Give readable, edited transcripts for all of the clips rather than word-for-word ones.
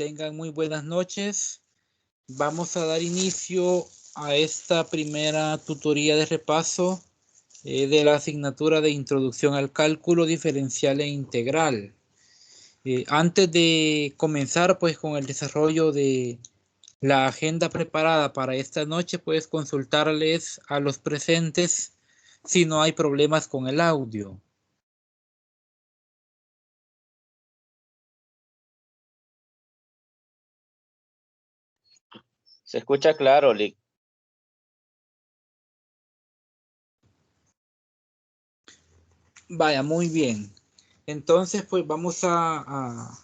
Tengan muy buenas noches. Vamos a dar inicio a esta primera tutoría de repaso de la asignatura de Introducción al Cálculo Diferencial e Integral. Antes de comenzar pues con el desarrollo de la agenda preparada para esta noche, pues consultarles a los presentes si no hay problemas con el audio. Se escucha claro, Lick. Vaya, muy bien. Entonces, pues vamos a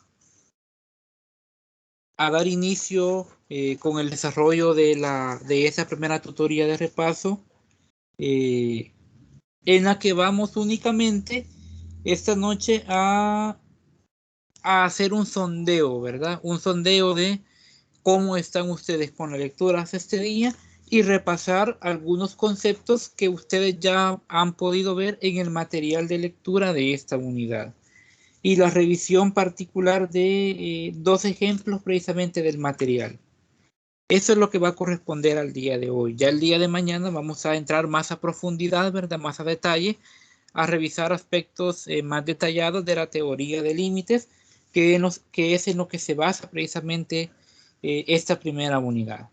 dar inicio con el desarrollo de esa primera tutoría de repaso, en la que vamos únicamente esta noche a hacer un sondeo, ¿verdad? Un sondeo de cómo están ustedes con la lectura hasta este día y repasar algunos conceptos que ustedes ya han podido ver en el material de lectura de esta unidad. Y la revisión particular de dos ejemplos precisamente del material. Eso es lo que va a corresponder al día de hoy. Ya el día de mañana vamos a entrar más a profundidad, ¿verdad? Más a detalle, a revisar aspectos más detallados de la teoría de límites, que es en lo que se basa precisamente esta primera unidad.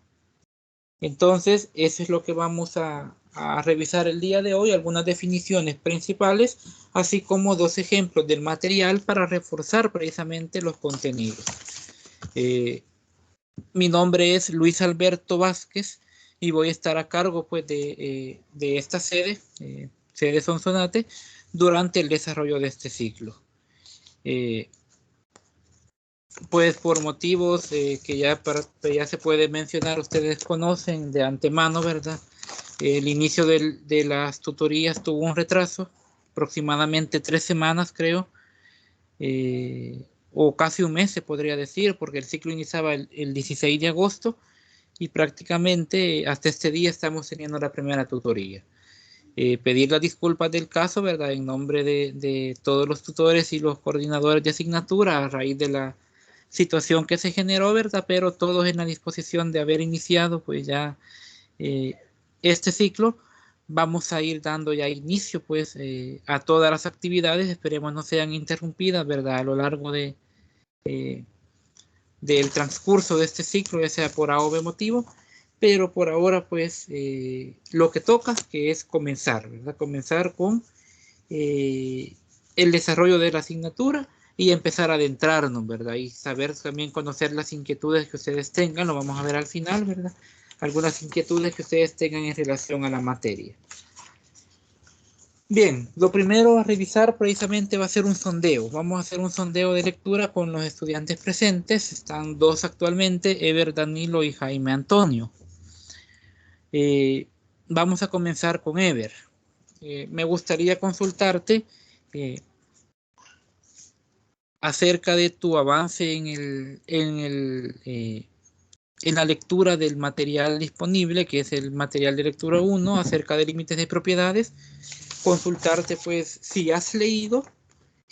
Entonces, eso es lo que vamos a revisar el día de hoy, algunas definiciones principales, así como dos ejemplos del material para reforzar precisamente los contenidos. Mi nombre es Luis Alberto Vázquez y voy a estar a cargo pues de esta sede Sonsonate, durante el desarrollo de este ciclo. Pues por motivos que ya se puede mencionar, ustedes conocen de antemano, ¿verdad? El inicio de las tutorías tuvo un retraso, aproximadamente 3 semanas creo, o casi un mes se podría decir, porque el ciclo iniciaba el 16 de agosto y prácticamente hasta este día estamos teniendo la primera tutoría. Pedir las disculpas del caso, ¿verdad? En nombre de todos los tutores y los coordinadores de asignatura a raíz de la situación que se generó, ¿verdad? Pero todos en la disposición de haber iniciado pues ya este ciclo. Vamos a ir dando ya inicio pues a todas las actividades, esperemos no sean interrumpidas, ¿verdad? A lo largo del transcurso de este ciclo, ya sea por A o B motivo, pero por ahora pues lo que toca, que es comenzar, ¿verdad? Comenzar con el desarrollo de la asignatura y empezar a adentrarnos, ¿verdad? Y saber también conocer las inquietudes que ustedes tengan, lo vamos a ver al final, ¿verdad? Algunas inquietudes que ustedes tengan en relación a la materia. Bien, lo primero a revisar precisamente va a ser un sondeo. Vamos a hacer un sondeo de lectura con los estudiantes presentes. Están dos actualmente, Ever Danilo y Jaime Antonio. Vamos a comenzar con Ever. Me gustaría consultarte acerca de tu avance en la lectura del material disponible, que es el material de lectura 1, acerca de límites de propiedades. Consultarte pues si has leído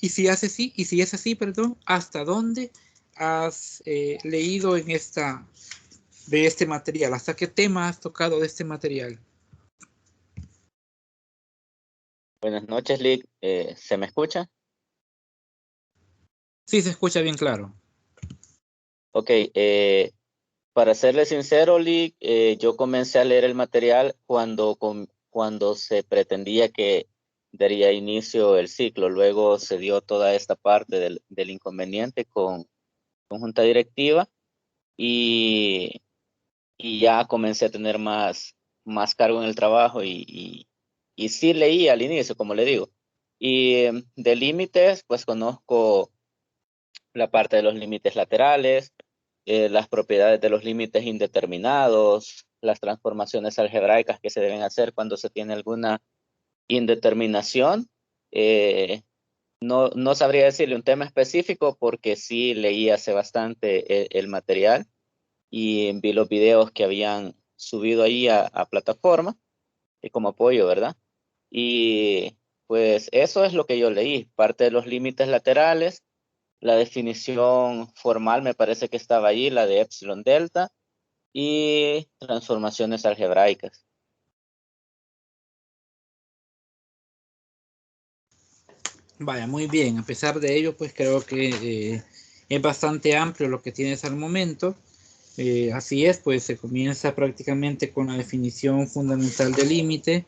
y si es así, perdón, hasta dónde has leído de este material, hasta qué tema has tocado de este material. Buenas noches, Lick. ¿Se me escucha? Sí, se escucha bien claro. Ok. Para serle sincero, Lick, yo comencé a leer el material cuando se pretendía que daría inicio el ciclo. Luego se dio toda esta parte del inconveniente con junta directiva y ya comencé a tener más cargo en el trabajo y sí leí al inicio, como le digo. Y de límites, pues conozco la parte de los límites laterales, las propiedades de los límites indeterminados, las transformaciones algebraicas que se deben hacer cuando se tiene alguna indeterminación. No sabría decirle un tema específico porque sí leí hace bastante el material y vi los videos que habían subido ahí a plataforma como apoyo, ¿verdad? Y pues eso es lo que yo leí, parte de los límites laterales, La definición formal me parece que estaba ahí, la de epsilon delta y transformaciones algebraicas. Vaya, muy bien. A pesar de ello, pues creo que es bastante amplio lo que tienes al momento. Así es, pues se comienza prácticamente con la definición fundamental del límite,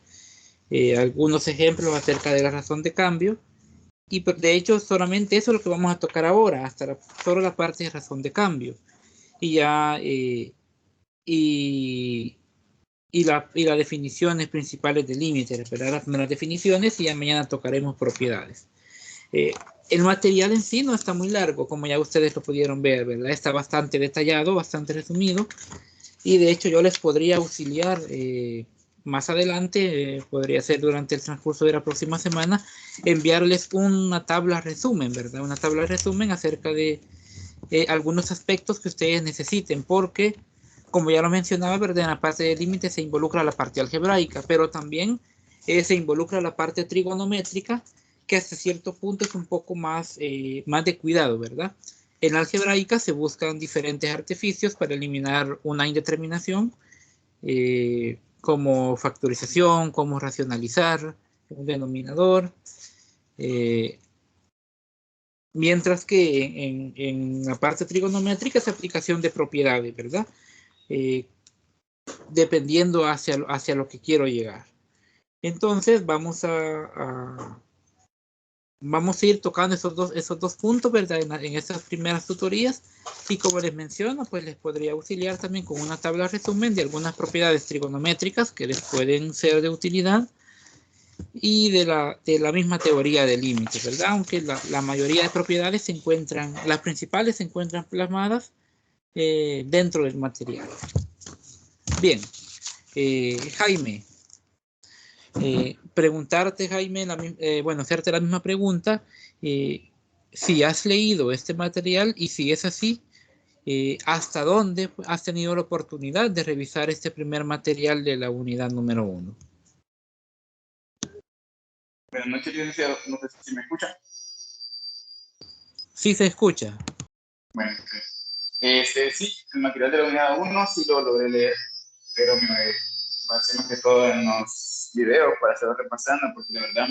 algunos ejemplos acerca de la razón de cambio, y de hecho solamente eso es lo que vamos a tocar ahora, hasta solo la parte de razón de cambio. Y ya, y, y las definiciones principales del límite, ¿verdad? Las primeras definiciones, y ya mañana tocaremos propiedades. El material en sí no está muy largo, como ya ustedes lo pudieron ver, ¿verdad? Está bastante detallado, bastante resumido, y de hecho yo les podría auxiliar más adelante, podría ser durante el transcurso de la próxima semana, enviarles una tabla resumen, ¿verdad? Una tabla resumen acerca de algunos aspectos que ustedes necesiten, porque, como ya lo mencionaba, ¿verdad? En la parte de límite se involucra la parte algebraica, pero también se involucra la parte trigonométrica, que hasta cierto punto es un poco más de cuidado, ¿verdad? En algebraica se buscan diferentes artificios para eliminar una indeterminación, como factorización, como racionalizar un denominador, eh, mientras que en la parte trigonométrica es aplicación de propiedades, ¿verdad? Eh, dependiendo hacia lo que quiero llegar. Entonces vamos a ir tocando esos dos puntos, ¿verdad? En estas primeras tutorías. Y como les menciono, pues les podría auxiliar también con una tabla resumen de algunas propiedades trigonométricas que les pueden ser de utilidad y de la misma teoría del límite, ¿verdad? Aunque la mayoría de propiedades se encuentran, las principales se encuentran plasmadas dentro del material. Bien, Jaime, preguntarte, Jaime, bueno, hacerte la misma pregunta, si has leído este material y si es así, ¿hasta dónde has tenido la oportunidad de revisar este primer material de la unidad número 1? Buenas noches, licenciado. No sé si me escucha. Sí se escucha. Bueno, sí, el material de la unidad 1 sí lo logré leer, pero me basé más que todo en los videos para estar repasando, porque la verdad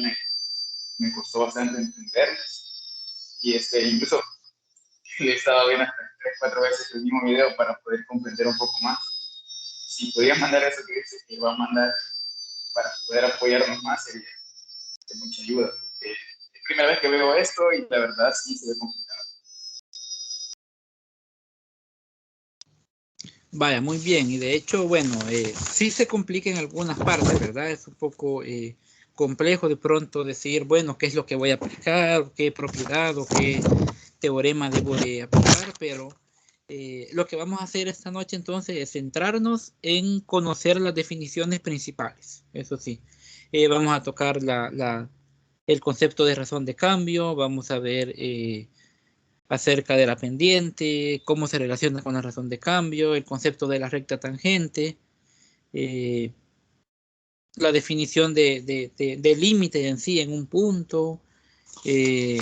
me costó bastante entenderlos. Y incluso he estado viendo hasta 3, 4 veces el mismo video para poder comprender un poco más. Si podías mandar eso que dices que va a mandar para poder apoyarnos más, sería de mucha ayuda. Es la primera vez que veo esto y la verdad sí se ve complicado. Vaya, muy bien. Y de hecho, bueno, sí se complica en algunas partes, ¿verdad? Es un poco complejo de pronto decir, bueno, qué es lo que voy a aplicar, qué propiedad o qué teorema debo de aplicar, pero lo que vamos a hacer esta noche entonces es centrarnos en conocer las definiciones principales. Eso sí, vamos a tocar el concepto de razón de cambio, vamos a ver acerca de la pendiente, cómo se relaciona con la razón de cambio, el concepto de la recta tangente, eh, la definición de límite en sí en un punto. Eh,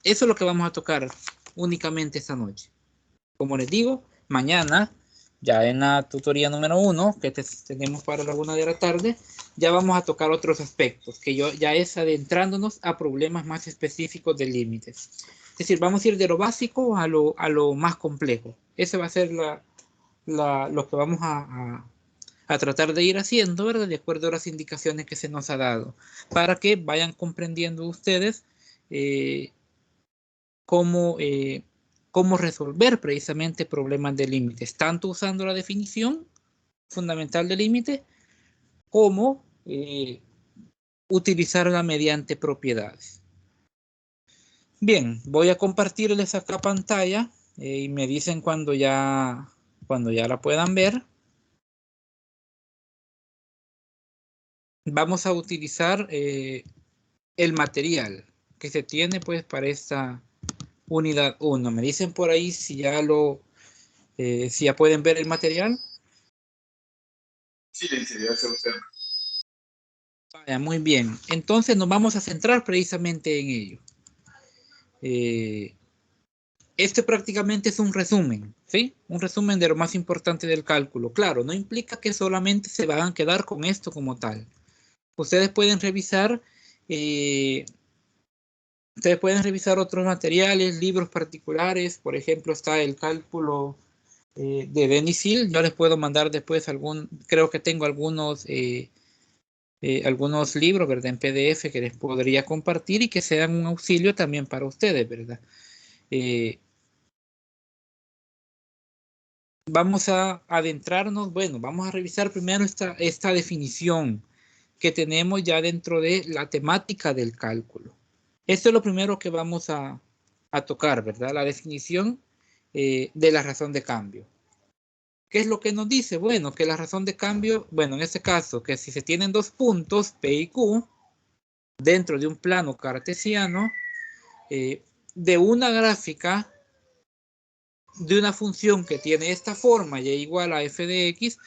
eso es lo que vamos a tocar únicamente esta noche. Como les digo, mañana, ya en la tutoría número 1, que tenemos para la 1 de la tarde, ya vamos a tocar otros aspectos, que ya es adentrándonos a problemas más específicos de límites. Es decir, vamos a ir de lo básico a lo más complejo. Ese va a ser lo que vamos a tratar de ir haciendo, ¿verdad? De acuerdo a las indicaciones que se nos ha dado, para que vayan comprendiendo ustedes eh, cómo, cómo resolver precisamente problemas de límites, tanto usando la definición fundamental de límite como utilizarla mediante propiedades. Bien, voy a compartirles acá pantalla y me dicen cuando ya la puedan ver. Vamos a utilizar el material que se tiene pues para esta unidad 1. Me dicen por ahí si si ya pueden ver el material. Sí, licenciado, se observa. Vaya, muy bien. Entonces nos vamos a centrar precisamente en ello. Este prácticamente es un resumen, ¿sí? Un resumen de lo más importante del cálculo. Claro, no implica que solamente se van a quedar con esto como tal. Ustedes pueden revisar otros materiales, libros particulares. Por ejemplo, está el cálculo de Denis Hill. Yo les puedo mandar después creo que tengo algunos libros, ¿verdad? En PDF que les podría compartir y que sean un auxilio también para ustedes, ¿verdad? Vamos a adentrarnos, bueno, vamos a revisar primero esta definición que tenemos ya dentro de la temática del cálculo. Esto es lo primero que vamos a tocar, ¿verdad? La definición de la razón de cambio. ¿Qué es lo que nos dice? Bueno, que la razón de cambio, bueno, en este caso, que si se tienen dos puntos, P y Q, dentro de un plano cartesiano, de una gráfica de una función que tiene esta forma, y igual a f de x,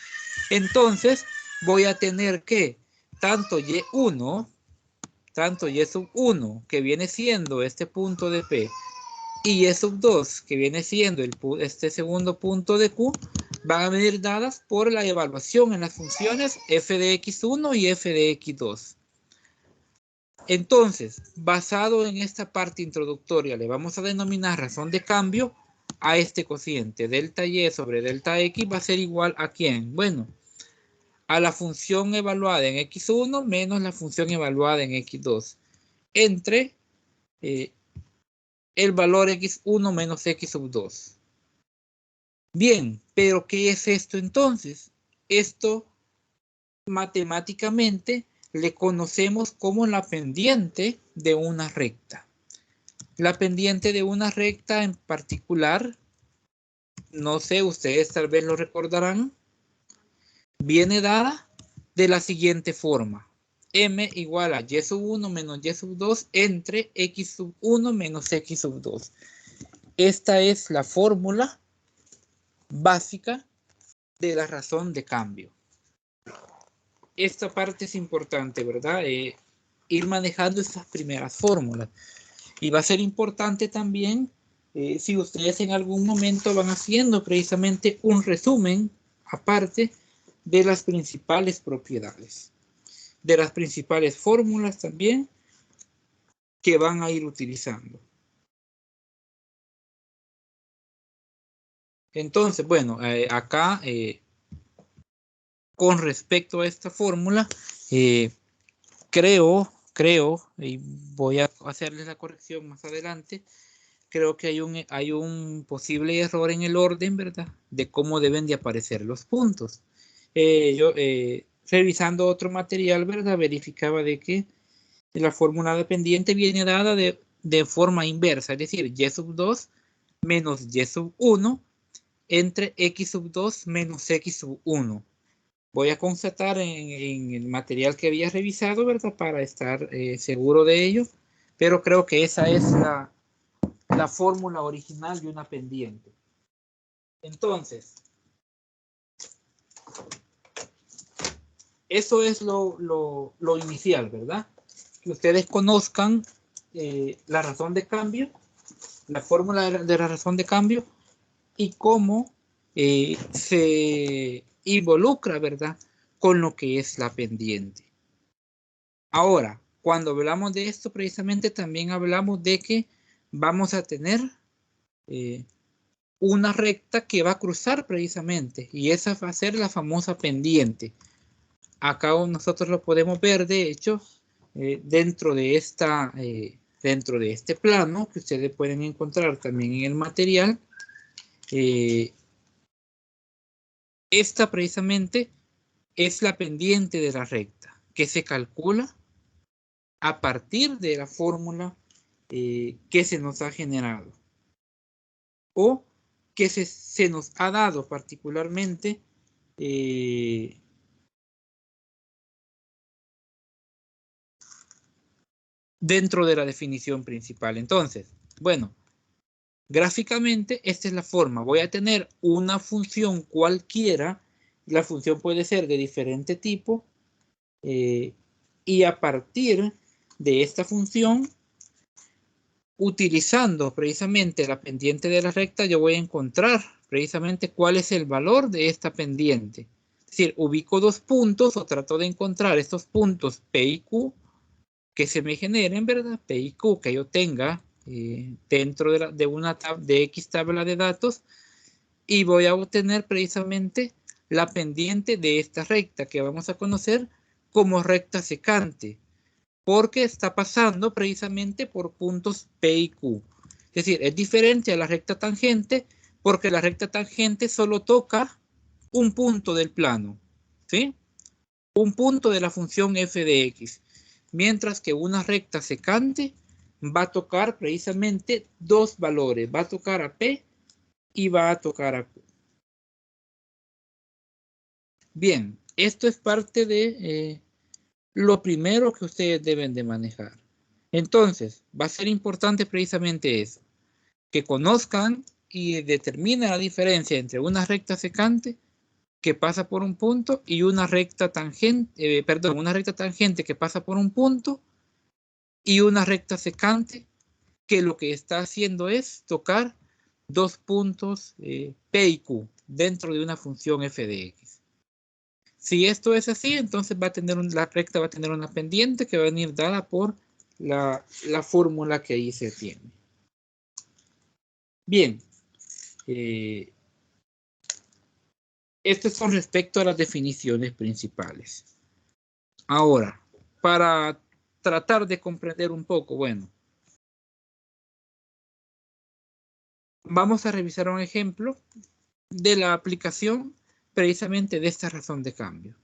entonces voy a tener que tanto y1, tanto y sub 1, que viene siendo este punto de P, y y sub 2, que viene siendo este segundo punto de Q, van a venir dadas por la evaluación en las funciones f de x1 y f de x2. Entonces, basado en esta parte introductoria, le vamos a denominar razón de cambio a este cociente. Delta y sobre delta x va a ser igual a ¿quién? Bueno, a la función evaluada en x1 menos la función evaluada en x2 entre el valor x1 menos x sub 2. Bien, pero ¿qué es esto entonces? Esto matemáticamente le conocemos como la pendiente de una recta. La pendiente de una recta en particular, no sé, ustedes tal vez lo recordarán, viene dada de la siguiente forma. M igual a y sub 1 menos y sub 2 entre x sub 1 menos x sub 2. Esta es la fórmula básica de la razón de cambio. Esta parte es importante, ¿verdad? Ir manejando estas primeras fórmulas. Y va a ser importante también si ustedes en algún momento van haciendo precisamente un resumen aparte de las principales propiedades, de las principales fórmulas también que van a ir utilizando. Entonces, bueno, acá con respecto a esta fórmula, creo, y voy a hacerles la corrección más adelante, creo que hay un posible error en el orden, ¿verdad? De cómo deben de aparecer los puntos. Yo, revisando otro material, ¿verdad? Verificaba de que la fórmula dependiente viene dada de forma inversa, es decir, y sub 2 menos y sub 1 entre x sub 2 menos x sub 1. Voy a constatar en el material que había revisado, ¿verdad? Para estar seguro de ello, pero creo que esa es la fórmula original de una pendiente. Entonces, eso es lo inicial, ¿verdad? Que ustedes conozcan la razón de cambio, la fórmula de la razón de cambio y cómo se involucra, ¿verdad? Con lo que es la pendiente. Ahora, cuando hablamos de esto, precisamente también hablamos de que vamos a tener una recta que va a cruzar precisamente, y esa va a ser la famosa pendiente. Acá nosotros lo podemos ver, de hecho, dentro de este plano que ustedes pueden encontrar también en el material. Esta precisamente es la pendiente de la recta que se calcula a partir de la fórmula que se nos ha generado o que se nos ha dado particularmente dentro de la definición principal. Entonces, bueno, gráficamente esta es la forma. Voy a tener una función cualquiera. La función puede ser de diferente tipo y a partir de esta función utilizando precisamente la pendiente de la recta, yo voy a encontrar precisamente cuál es el valor de esta pendiente. Es decir, ubico dos puntos o trato de encontrar estos puntos P y Q que se me generen, ¿verdad? P y Q que yo tenga dentro de una de X tabla de datos, y voy a obtener precisamente la pendiente de esta recta que vamos a conocer como recta secante, porque está pasando precisamente por puntos P y Q. Es decir, es diferente a la recta tangente porque la recta tangente solo toca un punto del plano, ¿sí? Un punto de la función f de x, mientras que una recta secante va a tocar precisamente dos valores, va a tocar a P y va a tocar a Q. Bien, esto es parte de lo primero que ustedes deben de manejar. Entonces, va a ser importante precisamente eso, que conozcan y determinen la diferencia entre una recta secante que pasa por un punto y una recta tangente, una recta tangente que pasa por un punto y una recta secante que lo que está haciendo es tocar dos puntos P y Q dentro de una función f de x. Si esto es así, entonces la recta va a tener una pendiente que va a venir dada por la fórmula que ahí se tiene. Bien. Esto es con respecto a las definiciones principales. Ahora, para tratar de comprender un poco, bueno, vamos a revisar un ejemplo de la aplicación precisamente de esta razón de cambio.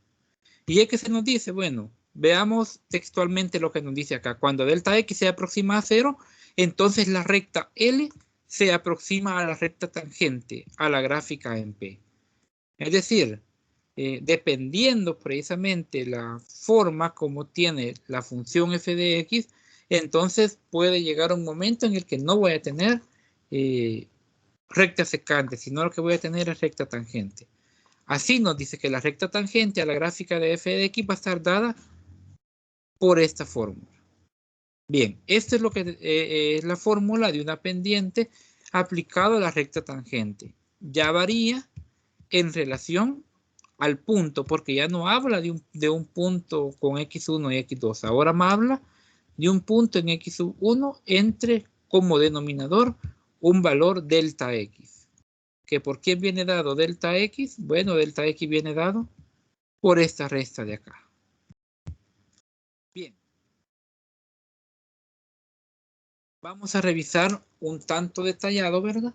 Y es que se nos dice, bueno, veamos textualmente lo que nos dice acá. Cuando delta x se aproxima a 0, entonces la recta L se aproxima a la recta tangente, a la gráfica en P. Es decir, dependiendo precisamente la forma como tiene la función f de x, entonces puede llegar un momento en el que no voy a tener recta secante, sino lo que voy a tener es recta tangente. Así nos dice que la recta tangente a la gráfica de f de x va a estar dada por esta fórmula. Bien, esta es lo que es la fórmula de una pendiente aplicado a la recta tangente. Ya varía en relación al punto, porque ya no habla de un punto con x1 y x2. Ahora me habla de un punto en x1 entre como denominador un valor delta x. ¿Que por qué viene dado delta x? Bueno, delta x viene dado por esta recta de acá. Bien. Vamos a revisar un tanto detallado, ¿verdad?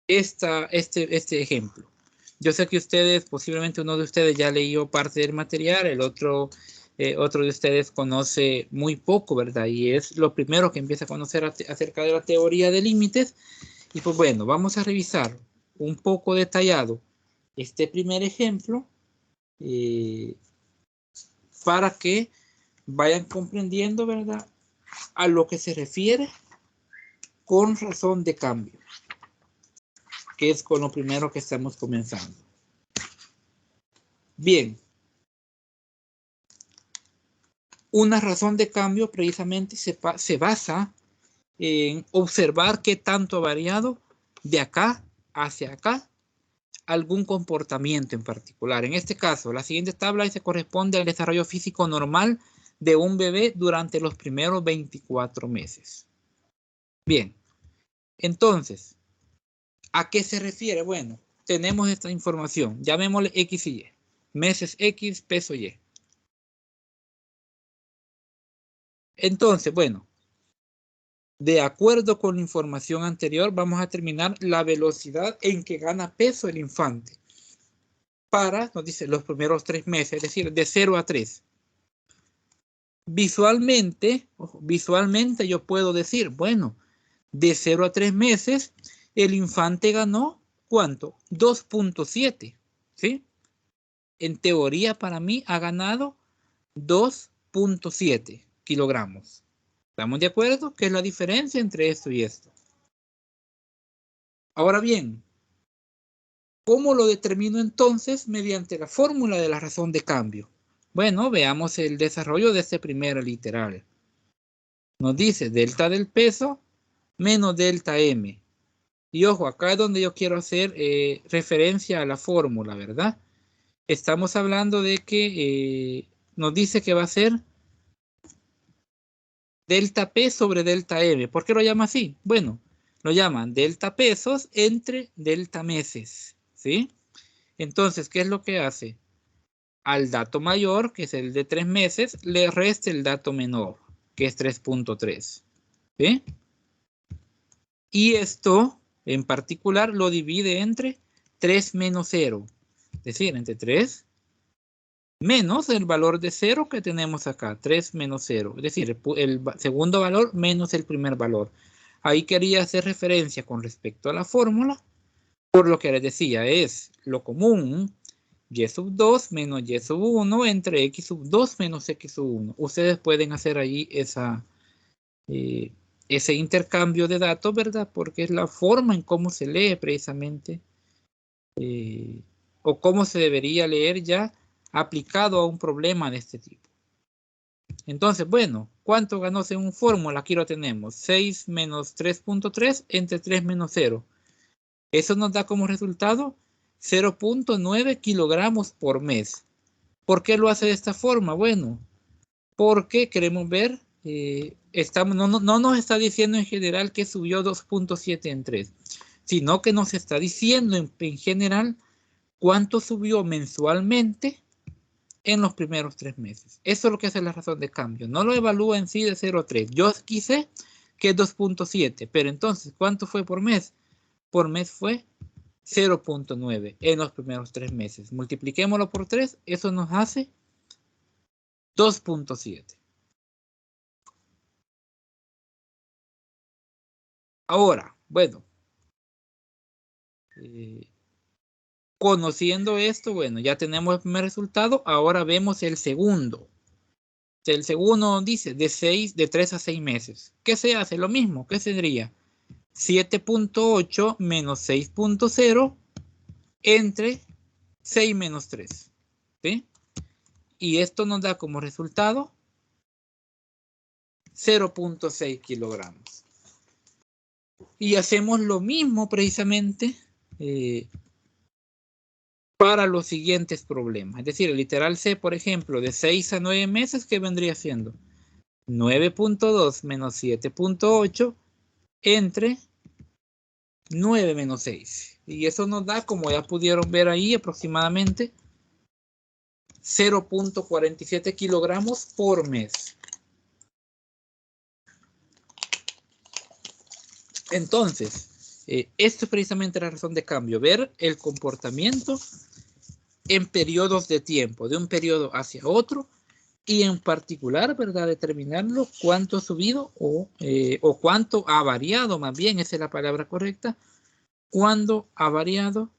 Este ejemplo. Yo sé que ustedes, posiblemente uno de ustedes ya leyó parte del material, el otro de ustedes conoce muy poco, ¿verdad? Y es lo primero que empieza a conocer acerca de la teoría de límites. Y pues bueno, vamos a revisar un poco detallado este primer ejemplo para que vayan comprendiendo, ¿verdad?, a lo que se refiere con razón de cambio, que es con lo primero que estamos comenzando. Bien. Una razón de cambio precisamente se basa en observar qué tanto ha variado de acá hacia acá algún comportamiento en particular. En este caso, la siguiente tabla se corresponde al desarrollo físico normal de un bebé durante los primeros 24 meses. Bien, entonces, ¿a qué se refiere? Bueno, tenemos esta información, llamémosle X y Y, meses X, peso Y. Entonces, bueno, de acuerdo con la información anterior, vamos a determinar la velocidad en que gana peso el infante para, nos dice, los primeros 3 meses, es decir, de 0 a 3. Visualmente yo puedo decir, bueno, de 0 a 3 meses, el infante ganó, ¿cuánto? 2.7, ¿sí? En teoría, para mí, ha ganado 2.7 kilogramos. ¿Estamos de acuerdo? ¿Qué es la diferencia entre esto y esto? Ahora bien, ¿cómo lo determino entonces? Mediante la fórmula de la razón de cambio. Bueno, veamos el desarrollo de este primer literal. Nos dice delta del peso menos delta M. Y ojo, acá es donde yo quiero hacer referencia a la fórmula, ¿verdad? Estamos hablando de que nos dice que va a ser delta P sobre delta M. ¿Por qué lo llama así? Bueno, lo llaman delta pesos entre delta meses, ¿sí? Entonces, ¿qué es lo que hace? Al dato mayor, que es el de 3 meses, le resta el dato menor, que es 3.3, ¿sí? Y esto, en particular, lo divide entre 3 menos 0. Es decir, entre 3 menos el valor de 0 que tenemos acá, 3 menos 0. Es decir, el segundo valor menos el primer valor. Ahí quería hacer referencia con respecto a la fórmula, por lo que les decía, es lo común, y sub 2 menos y sub 1 entre x sub 2 menos x sub 1. Ustedes pueden hacer ahí ese intercambio de datos, ¿verdad? Porque es la forma en cómo se lee precisamente, o cómo se debería leer ya aplicado a un problema de este tipo. Entonces, bueno, ¿cuánto ganó según fórmula? Aquí lo tenemos, 6 menos 3.3 entre 3 menos 0. Eso nos da como resultado 0.9 kilogramos por mes. ¿Por qué lo hace de esta forma? Bueno, porque queremos ver, no nos está diciendo en general que subió 2.7 en 3, sino que nos está diciendo en general cuánto subió mensualmente en los primeros 3 meses. Eso es lo que hace la razón de cambio. No lo evalúa en sí de 0 a 3. Yo quise que es 2.7, pero entonces, ¿cuánto fue por mes? Por mes fue 0.9 en los primeros 3 meses. Multipliquémoslo por 3, eso nos hace 2.7. Ahora, bueno, conociendo esto, bueno, ya tenemos el primer resultado. Ahora vemos el segundo. El segundo dice de 3 a 6 meses. ¿Qué se hace? Lo mismo. ¿Qué sería? 7.8 menos 6.0 entre 6 menos 3. ¿Sí? Y esto nos da como resultado 0.6 kilogramos. Y hacemos lo mismo precisamente para los siguientes problemas. Es decir, el literal C, por ejemplo, de 6 a 9 meses, ¿qué vendría siendo? 9.2 menos 7.8 entre 9 menos 6. Y eso nos da, como ya pudieron ver ahí, aproximadamente 0.47 kilogramos por mes. Entonces, esto es precisamente la razón de cambio, ver el comportamiento en periodos de tiempo, de un periodo hacia otro, y en particular, ¿verdad? Determinarlo cuánto ha subido o cuánto ha variado, más bien, esa es la palabra correcta, cuándo ha variado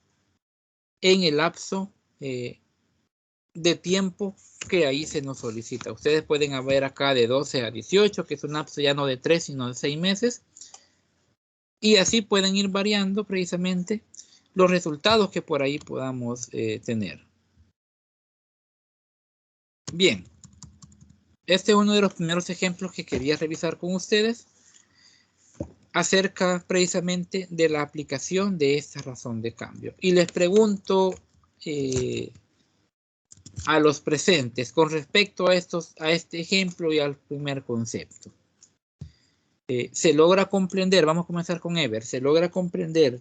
en el lapso de tiempo que ahí se nos solicita. Ustedes pueden ver acá de 12 a 18, que es un lapso ya no de 3, sino de 6 meses. Y así pueden ir variando precisamente los resultados que por ahí podamos tener. Bien, este es uno de los primeros ejemplos que quería revisar con ustedes acerca precisamente de la aplicación de esta razón de cambio. Y les pregunto a los presentes con respecto a este ejemplo y al primer concepto. Se logra comprender, vamos a comenzar con Ever, se logra comprender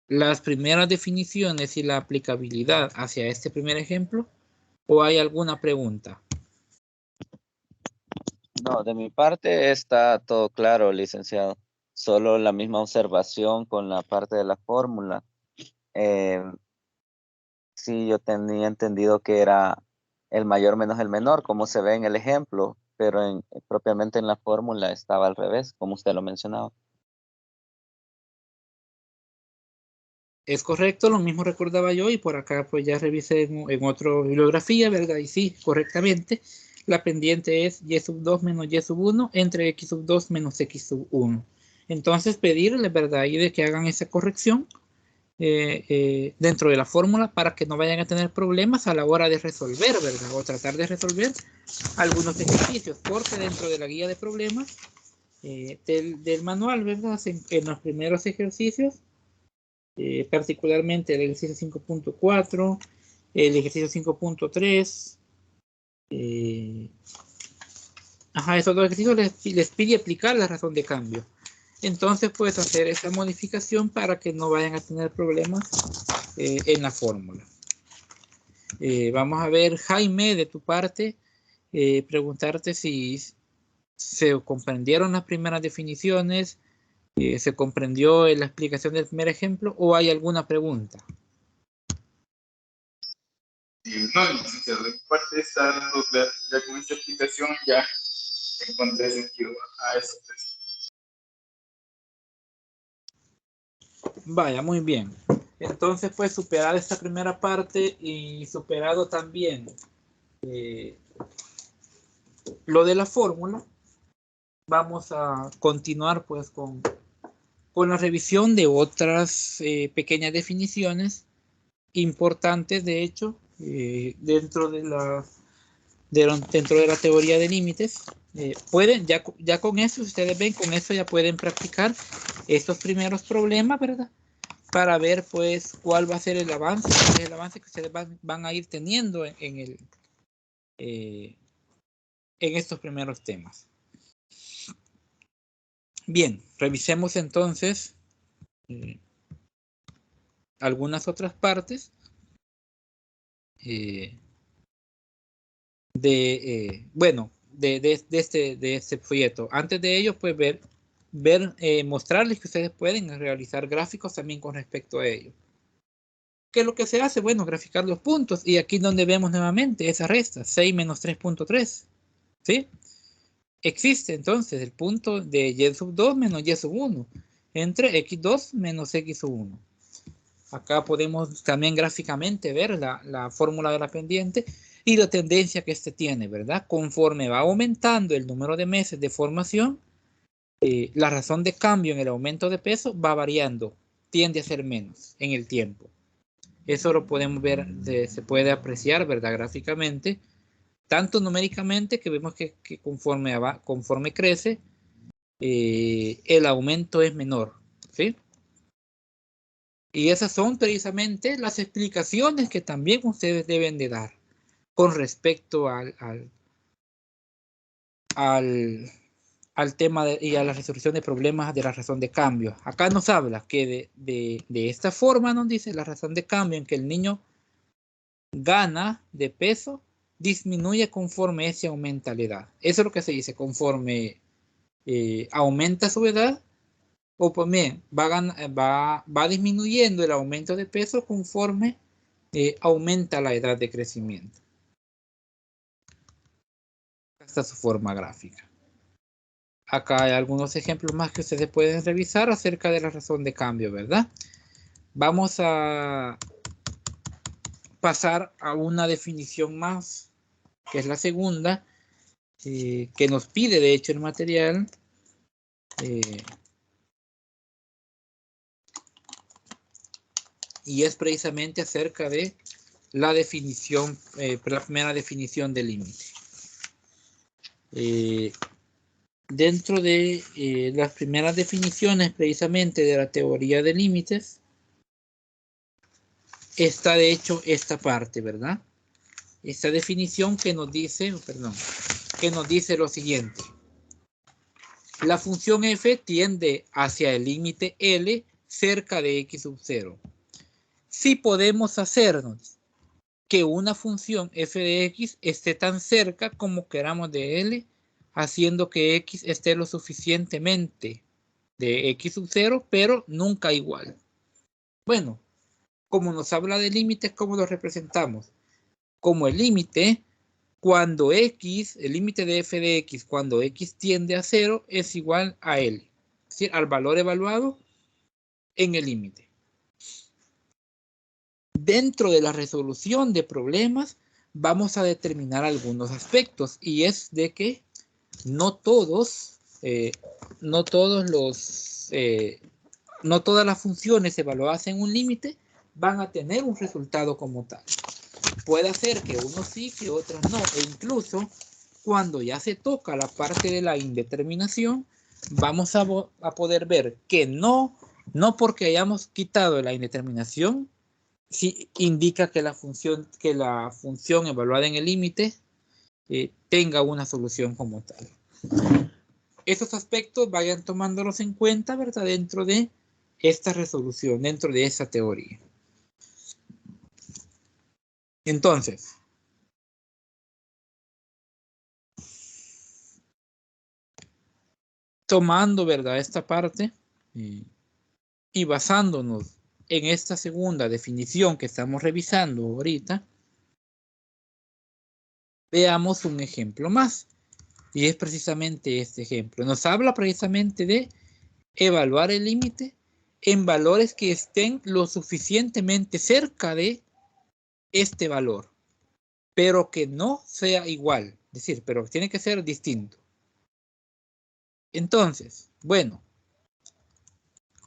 las primeras definiciones y la aplicabilidad hacia este primer ejemplo, ¿o hay alguna pregunta? No, de mi parte está todo claro, licenciado. Solo la misma observación con la parte de la fórmula. Sí, yo tenía entendido que era el mayor menos el menor, como se ve en el ejemplo, pero propiamente en la fórmula estaba al revés, como usted lo mencionaba. Es correcto, lo mismo recordaba yo y por acá pues ya revisé en otra bibliografía, ¿verdad? Y sí, correctamente, la pendiente es y sub 2 menos y sub 1 entre x sub 2 menos x sub 1. Entonces pedirles, ¿verdad? Y de que hagan esa corrección dentro de la fórmula para que no vayan a tener problemas a la hora de resolver, ¿verdad? O tratar de resolver algunos ejercicios, porque dentro de la guía de problemas del manual, ¿verdad? En los primeros ejercicios, particularmente el ejercicio 5.4, el ejercicio 5.3, esos dos ejercicios les pide aplicar la razón de cambio. Entonces puedes hacer esa modificación para que no vayan a tener problemas en la fórmula. Vamos a ver, Jaime, de tu parte, preguntarte si se comprendieron las primeras definiciones, se comprendió la explicación del primer ejemplo o hay alguna pregunta. No, licenciado, de mi parte está dando claro. Ya con esta explicación ya encontré sentido a eso. Vaya, muy bien. Entonces, pues, superada esta primera parte y superado también lo de la fórmula, vamos a continuar, pues, con la revisión de otras pequeñas definiciones importantes, de hecho, dentro de la teoría de límites. Pueden, ya con eso, ustedes ven, con eso ya pueden practicar estos primeros problemas, ¿verdad? Para ver, pues, cuál va a ser el avance que ustedes van a ir teniendo en estos primeros temas. Bien, revisemos entonces algunas otras partes de este folleto. Antes de ello, pues mostrarles que ustedes pueden realizar gráficos también con respecto a ello. ¿Qué es lo que se hace? Bueno, graficar los puntos. Y aquí donde vemos nuevamente esa resta, 6 menos 3.3. ¿Sí? Existe entonces el punto de y sub 2 menos y sub 1 entre x2 menos x sub 1. Acá podemos también gráficamente ver la fórmula de la pendiente y la tendencia que este tiene, ¿verdad? Conforme va aumentando el número de meses de formación, la razón de cambio en el aumento de peso va variando, tiende a ser menos en el tiempo. Eso lo podemos ver, se puede apreciar, ¿verdad? Gráficamente, tanto numéricamente que vemos que conforme crece, el aumento es menor, ¿sí? Y esas son precisamente las explicaciones que también ustedes deben de dar con respecto al tema y a la resolución de problemas de la razón de cambio. Acá nos habla que de esta forma nos dice la razón de cambio en que el niño gana de peso, disminuye conforme ese aumenta la edad. Eso es lo que se dice, conforme aumenta su edad, o pues bien, va disminuyendo el aumento de peso conforme aumenta la edad de crecimiento. Esta es su forma gráfica. Acá hay algunos ejemplos más que ustedes pueden revisar acerca de la razón de cambio, ¿verdad? Vamos a pasar a una definición más, que es la segunda, que nos pide de hecho el material. Y es precisamente acerca de la definición, la primera definición de límite. Dentro de las primeras definiciones precisamente de la teoría de límites, está de hecho esta parte, ¿verdad? Esta definición que nos dice, que nos dice lo siguiente. La función f tiende hacia el límite L cerca de x sub 0. Si podemos hacernos que una función f de x esté tan cerca como queramos de L, haciendo que x esté lo suficientemente de x sub 0, pero nunca igual. Bueno, como nos habla de límites, ¿cómo lo representamos? Como el límite cuando x, el límite de f de x cuando x tiende a 0 es igual a L, es decir, al valor evaluado en el límite. Dentro de la resolución de problemas vamos a determinar algunos aspectos y es de que no todos los no todas las funciones evaluadas en un límite van a tener un resultado como tal. Puede ser que unos sí, que otros no. E incluso cuando ya se toca la parte de la indeterminación, vamos a poder ver que no porque hayamos quitado la indeterminación, sí indica que la función evaluada en el límite tenga una solución como tal. Esos aspectos vayan tomándolos en cuenta, ¿verdad? Dentro de esta resolución, dentro de esa teoría. Entonces, tomando, ¿verdad?, esta parte y basándonos en esta segunda definición que estamos revisando ahorita, veamos un ejemplo más. Y es precisamente este ejemplo. Nos habla precisamente de evaluar el límite en valores que estén lo suficientemente cerca de este valor, pero que no sea igual. Es decir, pero tiene que ser distinto. Entonces, bueno,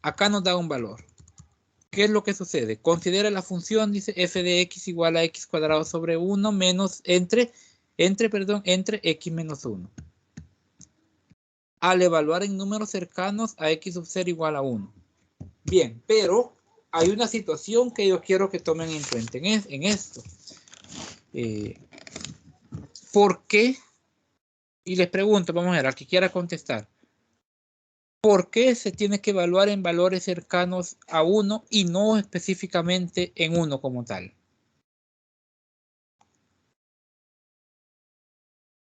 acá nos da un valor. ¿Qué es lo que sucede? Considera la función, dice, f de x igual a x cuadrado sobre 1 menos entre x menos 1. Al evaluar en números cercanos a x sub 0 igual a 1. Bien, pero hay una situación que yo quiero que tomen en cuenta en esto. ¿Por qué? Y les pregunto, vamos a ver, al que quiera contestar. ¿Por qué se tiene que evaluar en valores cercanos a 1 y no específicamente en 1 como tal?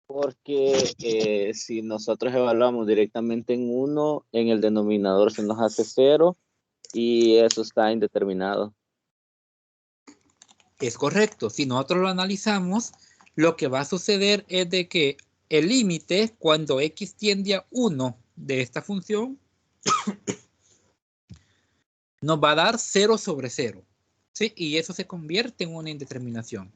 Porque si nosotros evaluamos directamente en 1, en el denominador se nos hace 0 y eso está indeterminado. Es correcto. Si nosotros lo analizamos, lo que va a suceder es de que el límite, cuando x tiende a 1 de esta función, nos va a dar 0 sobre 0. ¿Sí? Y eso se convierte en una indeterminación.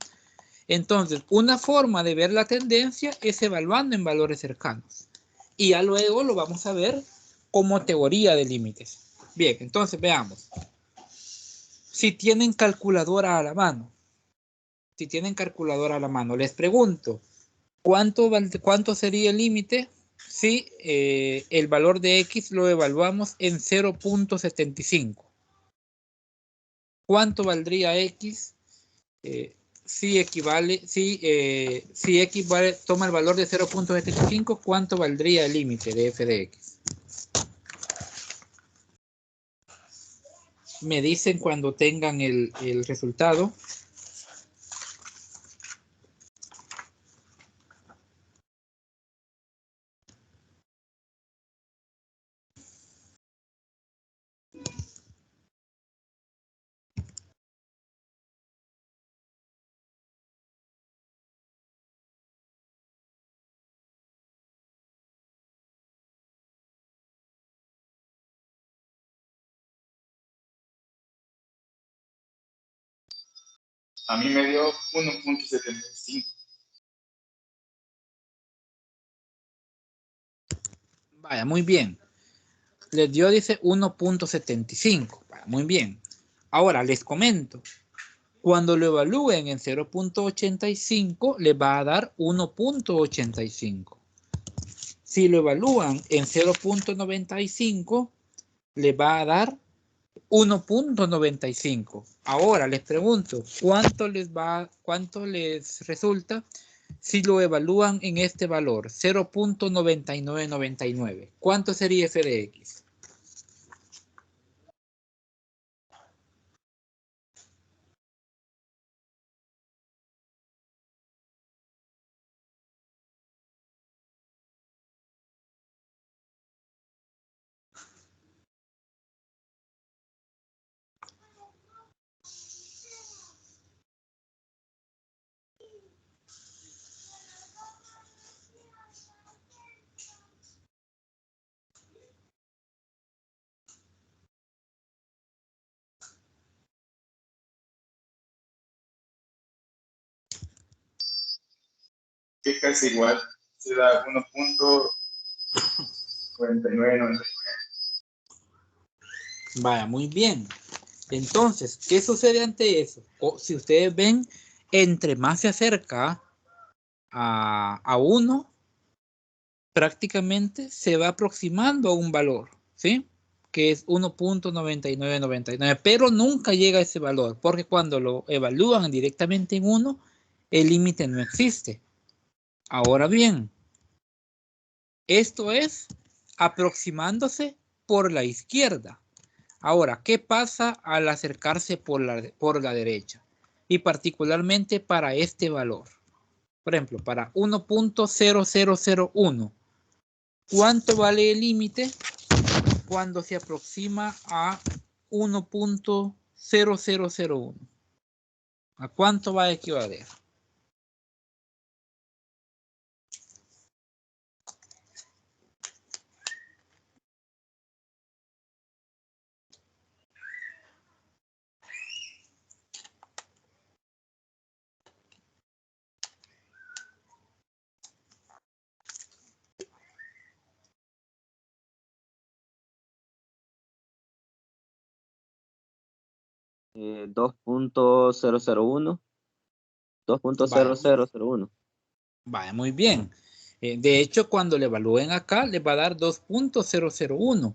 Entonces, una forma de ver la tendencia es evaluando en valores cercanos. Y ya luego lo vamos a ver como teoría de límites. Bien, entonces veamos. Si tienen calculadora a la mano, les pregunto, ¿cuánto sería el límite si el valor de x lo evaluamos en 0.75? ¿Cuánto valdría x si x toma el valor de 0.75? ¿Cuánto valdría el límite de f de x? Me dicen cuando tengan el resultado. A mí me dio 1.75. Vaya, muy bien. Les dio, dice, 1.75. Muy bien. Ahora les comento. Cuando lo evalúen en 0.85, les va a dar 1.85. Si lo evalúan en 0.95, les va a dar 1.95. Ahora les pregunto, ¿cuánto les resulta si lo evalúan en este valor? 0.9999. ¿Cuánto sería f de x? Que es casi igual. Se da 1.4999. Vaya, muy bien. Entonces, ¿qué sucede ante eso? Si ustedes ven, entre más se acerca a 1, prácticamente se va aproximando a un valor, ¿sí? Que es 1.9999, pero nunca llega a ese valor, porque cuando lo evalúan directamente en 1, el límite no existe. Ahora bien, esto es aproximándose por la izquierda. Ahora, ¿qué pasa al acercarse por la derecha? Y particularmente para este valor. Por ejemplo, para 1.0001. ¿Cuánto vale el límite cuando se aproxima a 1.0001? ¿A cuánto va a equivaler? Eh, 2.001. Vaya, 2.0001. vaya, muy bien. De hecho, cuando le evalúen acá, les va a dar 2.001.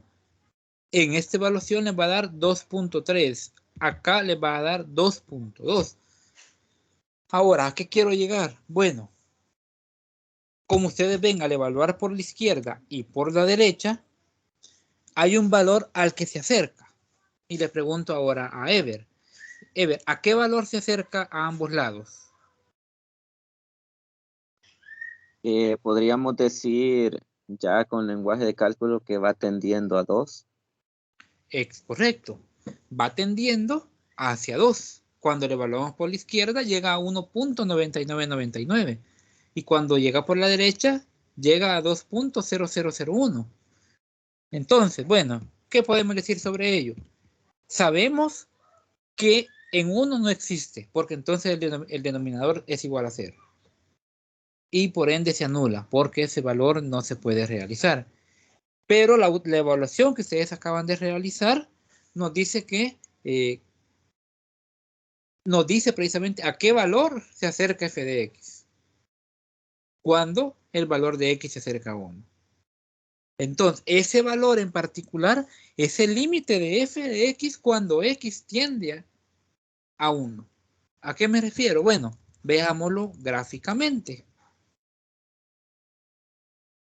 En esta evaluación les va a dar 2.3. Acá les va a dar 2.2. Ahora, ¿a qué quiero llegar? Bueno, como ustedes ven, al evaluar por la izquierda y por la derecha, hay un valor al que se acerca. Y le pregunto ahora a Ever. Ever, ¿a qué valor se acerca a ambos lados? Podríamos decir ya con lenguaje de cálculo que va tendiendo a 2. Es correcto. Va tendiendo hacia 2. Cuando le evaluamos por la izquierda, llega a 1.9999. Y cuando llega por la derecha, llega a 2.0001. Entonces, bueno, ¿qué podemos decir sobre ello? Sabemos que en 1 no existe, porque entonces el denominador es igual a 0. Y por ende se anula, porque ese valor no se puede realizar. Pero la evaluación que ustedes acaban de realizar nos dice que nos dice precisamente a qué valor se acerca f de x cuando el valor de x se acerca a 1. Entonces, ese valor en particular es el límite de f de x cuando x tiende a 1. ¿A qué me refiero? Bueno, veámoslo gráficamente.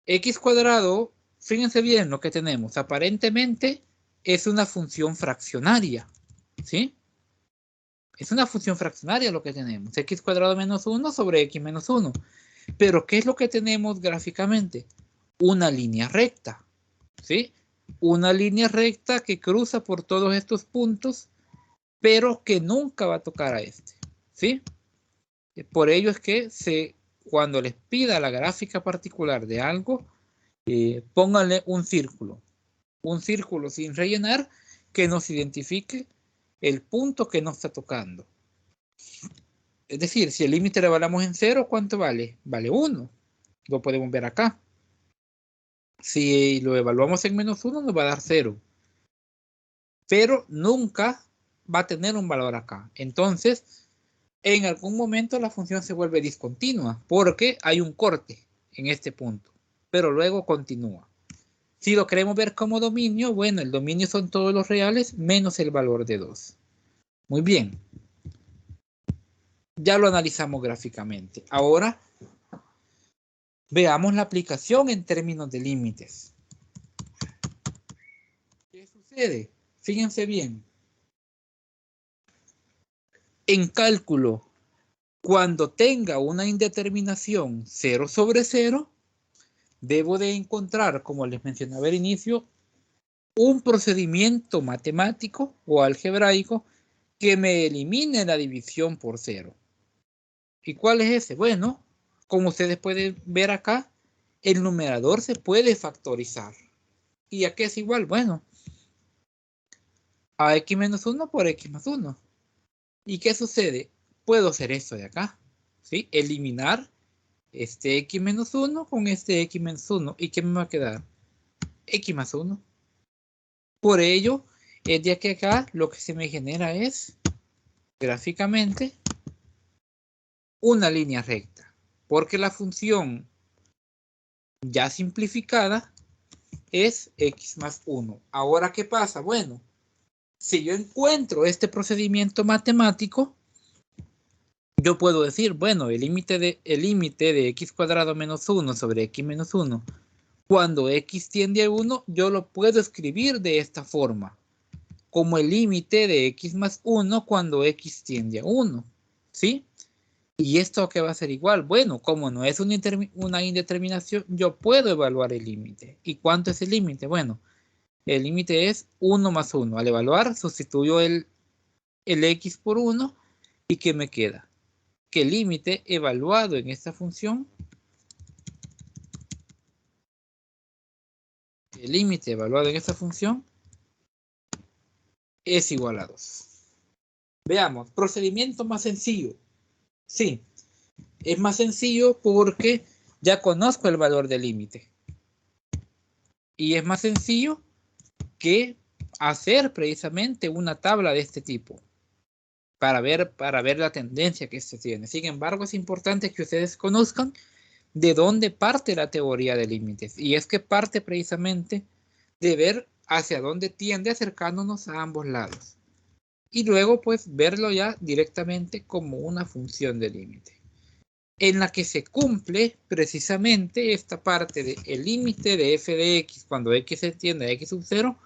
X cuadrado, fíjense bien lo que tenemos. Aparentemente es una función fraccionaria, ¿sí? Es una función fraccionaria lo que tenemos. X cuadrado menos 1 sobre x menos 1. Pero ¿qué es lo que tenemos gráficamente? Una línea recta, ¿sí? Una línea recta que cruza por todos estos puntos, pero que nunca va a tocar a este, ¿sí? Por ello es que cuando les pida la gráfica particular de algo, pónganle un círculo sin rellenar que nos identifique el punto que nos está tocando. Es decir, si el límite lo evaluamos en 0, ¿cuánto vale? Vale 1. Lo podemos ver acá. Si lo evaluamos en menos 1, nos va a dar 0. Pero nunca va a tener un valor acá. Entonces, en algún momento la función se vuelve discontinua porque hay un corte en este punto. Pero luego continúa. Si lo queremos ver como dominio, bueno, el dominio son todos los reales menos el valor de 2. Muy bien. Ya lo analizamos gráficamente. Ahora veamos la aplicación en términos de límites. ¿Qué sucede? Fíjense bien. En cálculo, cuando tenga una indeterminación 0 sobre 0, debo de encontrar, como les mencionaba al inicio, un procedimiento matemático o algebraico que me elimine la división por 0. ¿Y cuál es ese? Bueno, como ustedes pueden ver acá, el numerador se puede factorizar. ¿Y a qué es igual? Bueno, a x menos 1 por x más 1. ¿Y qué sucede? Puedo hacer esto de acá, ¿sí? Eliminar este x menos 1 con este x menos 1. ¿Y qué me va a quedar? X más 1. Por ello, es de que acá lo que se me genera es gráficamente una línea recta, porque la función ya simplificada es x más 1. Ahora, ¿qué pasa? Bueno, si yo encuentro este procedimiento matemático, yo puedo decir, bueno, el límite de x cuadrado menos 1 sobre x menos 1, cuando x tiende a 1, yo lo puedo escribir de esta forma, como el límite de x más 1 cuando x tiende a 1, ¿sí? ¿Y esto qué va a ser igual? Bueno, como no es una indeterminación, yo puedo evaluar el límite. ¿Y cuánto es el límite? Bueno, el límite es 1 más 1. Al evaluar, sustituyo el x por 1. ¿Y qué me queda? Que el límite evaluado en esta función, es igual a 2. Veamos, procedimiento más sencillo. Sí, es más sencillo porque ya conozco el valor del límite. Y es más sencillo que hacer precisamente una tabla de este tipo para ver la tendencia que este tiene. Sin embargo, es importante que ustedes conozcan de dónde parte la teoría de límites. Y es que parte precisamente de ver hacia dónde tiende acercándonos a ambos lados. Y luego, pues, verlo ya directamente como una función de límite, en la que se cumple precisamente esta parte de el límite de f de x cuando x se tiende a x sub 0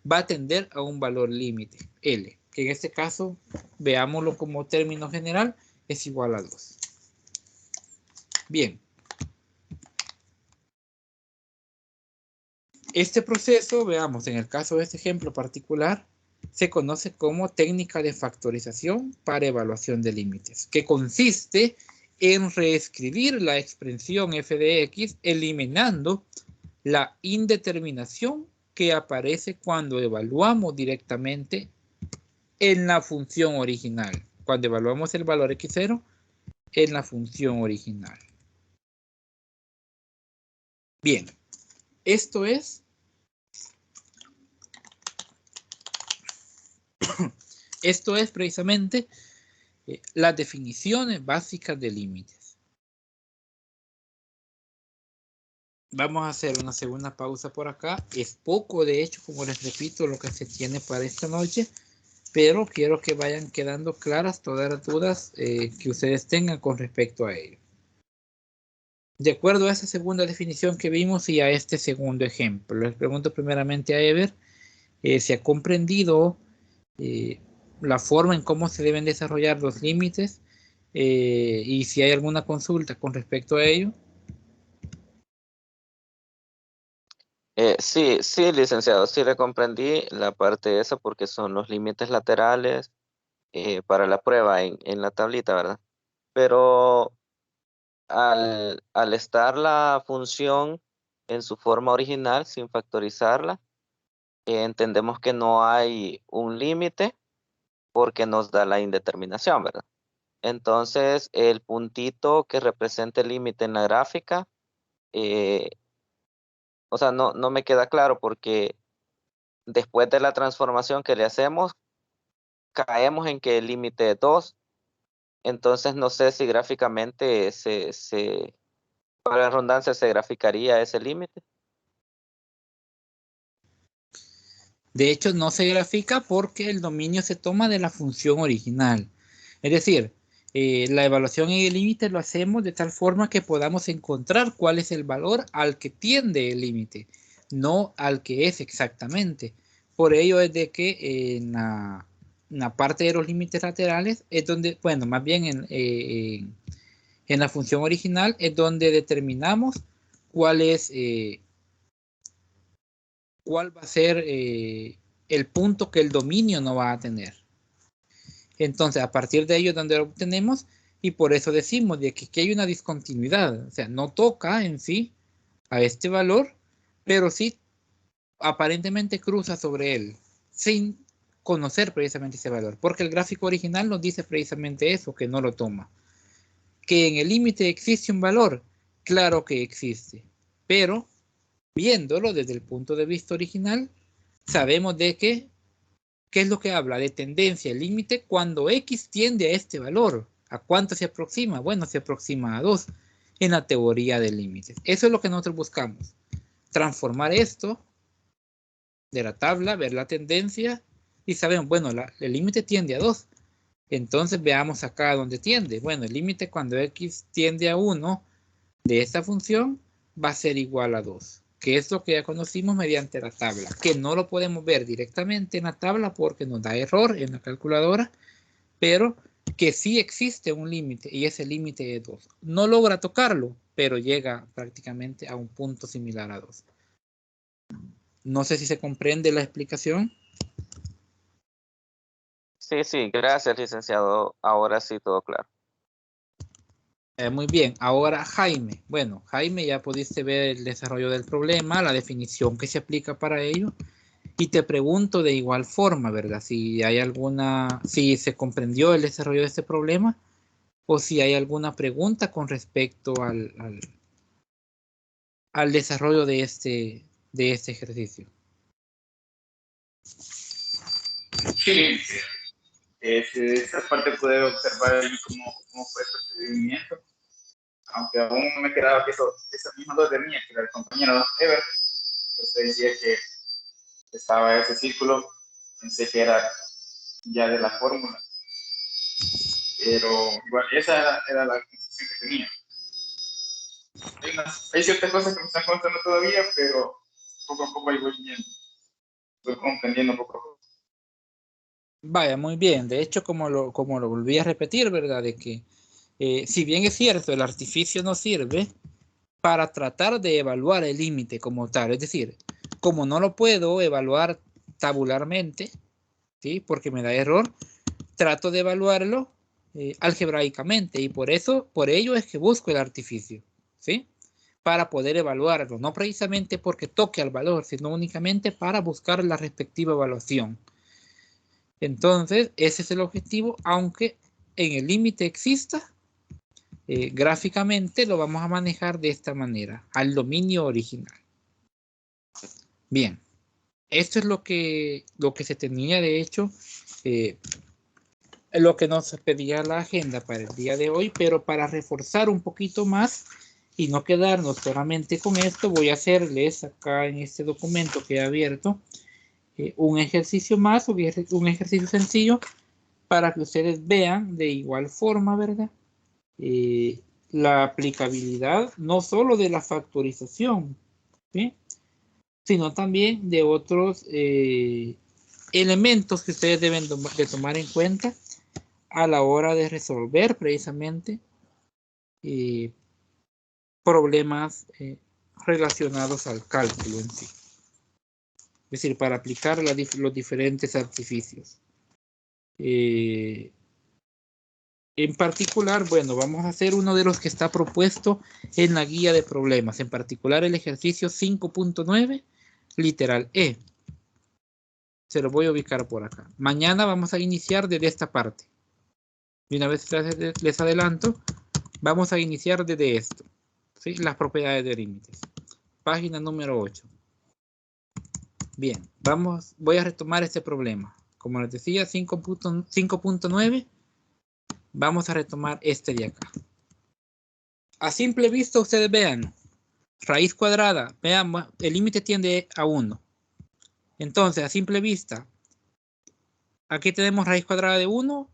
va a tender a un valor límite, L, que en este caso, veámoslo como término general, es igual a 2. Bien. Este proceso, veamos, en el caso de este ejemplo particular, se conoce como técnica de factorización para evaluación de límites, que consiste en reescribir la expresión f de x eliminando la indeterminación que aparece cuando evaluamos directamente en la función original, cuando evaluamos el valor x0 en la función original. Bien, esto es precisamente las definiciones básicas de límites. Vamos a hacer una segunda pausa por acá. Es poco, de hecho, como les repito, lo que se tiene para esta noche, pero quiero que vayan quedando claras todas las dudas que ustedes tengan con respecto a ello. De acuerdo a esa segunda definición que vimos y a este segundo ejemplo, les pregunto primeramente a Ever si ha comprendido la forma en cómo se deben desarrollar los límites y si hay alguna consulta con respecto a ello. Sí, licenciado, sí le comprendí la parte esa porque son los límites laterales para la prueba en la tablita, ¿verdad? Pero al estar la función en su forma original, sin factorizarla, entendemos que no hay un límite porque nos da la indeterminación, ¿verdad? Entonces, el puntito que representa el límite en la gráfica, eh, o sea, no me queda claro porque después de la transformación que le hacemos, caemos en que el límite es 2. Entonces, no sé si gráficamente para la redundancia, se graficaría ese límite. De hecho, no se grafica porque el dominio se toma de la función original. Es decir, la evaluación en el límite lo hacemos de tal forma que podamos encontrar cuál es el valor al que tiende el límite, no al que es exactamente. Por ello es de que en la parte de los límites laterales es donde, bueno, más bien en la función original es donde determinamos cuál va a ser el punto que el dominio no va a tener. Entonces, a partir de ello es donde lo obtenemos y por eso decimos de que aquí hay una discontinuidad. O sea, no toca en sí a este valor, pero sí aparentemente cruza sobre él sin conocer precisamente ese valor. Porque el gráfico original nos dice precisamente eso, que no lo toma. Que en el límite existe un valor, claro que existe, pero viéndolo desde el punto de vista original, sabemos de que ¿Qué es lo que habla? De tendencia, el límite cuando X tiende a este valor. ¿A cuánto se aproxima? Bueno, se aproxima a 2 en la teoría de límites. Eso es lo que nosotros buscamos. Transformar esto de la tabla, ver la tendencia y sabemos, bueno, el límite tiende a 2. Entonces veamos acá dónde tiende. Bueno, el límite cuando X tiende a 1 de esta función va a ser igual a 2. Que es lo que ya conocimos mediante la tabla, que no lo podemos ver directamente en la tabla porque nos da error en la calculadora, pero que sí existe un límite y ese límite es 2. No logra tocarlo, pero llega prácticamente a un punto similar a 2. No sé si se comprende la explicación. Sí, sí, gracias, licenciado. Ahora sí, todo claro. Muy bien, ahora Jaime. Bueno, Jaime, ya pudiste ver el desarrollo del problema, la definición que se aplica para ello. Y te pregunto de igual forma, ¿verdad? Si hay si se comprendió el desarrollo de este problema o si hay alguna pregunta con respecto al desarrollo de este ejercicio. Sí, esa parte pude observar ahí cómo fue el procedimiento, aunque aún me quedaba que esas mismas dos tenías, que era el compañero Ever, usted decía que estaba ese círculo, pensé que era ya de la fórmula, pero igual esa era la concepción que tenía. Hay ciertas cosas que me están contando todavía, pero poco a poco ahí voy viendo, voy comprendiendo poco a poco. Vaya, muy bien. De hecho, como lo volví a repetir, ¿verdad? De que si bien es cierto, el artificio no sirve para tratar de evaluar el límite como tal. Es decir, como no lo puedo evaluar tabularmente, ¿sí? Porque me da error, trato de evaluarlo algebraicamente y por ello es que busco el artificio, ¿sí? Para poder evaluarlo, no precisamente porque toque al valor, sino únicamente para buscar la respectiva evaluación. Entonces, ese es el objetivo, aunque en el límite exista, gráficamente lo vamos a manejar de esta manera, al dominio original. Bien, esto es lo que se tenía, de hecho, lo que nos pedía la agenda para el día de hoy, pero para reforzar un poquito más y no quedarnos solamente con esto, voy a hacerles acá en este documento que he abierto un ejercicio más, un ejercicio sencillo para que ustedes vean de igual forma, ¿verdad? La aplicabilidad no solo de la factorización, ¿sí? Sino también de otros elementos que ustedes deben de tomar en cuenta a la hora de resolver precisamente problemas relacionados al cálculo en sí. Es decir, para aplicar los diferentes artificios. En particular, bueno, vamos a hacer uno de los que está propuesto en la guía de problemas, en particular el ejercicio 5.9, literal E. Se lo voy a ubicar por acá. Mañana vamos a iniciar desde esta parte. Y una vez les adelanto, vamos a iniciar desde esto, ¿sí? Las propiedades de límites. Página número 8. Bien, voy a retomar este problema. Como les decía, 5.9. Vamos a retomar este de acá. A simple vista, ustedes vean, raíz cuadrada, vean, el límite tiende a 1. Entonces, a simple vista, aquí tenemos raíz cuadrada de 1.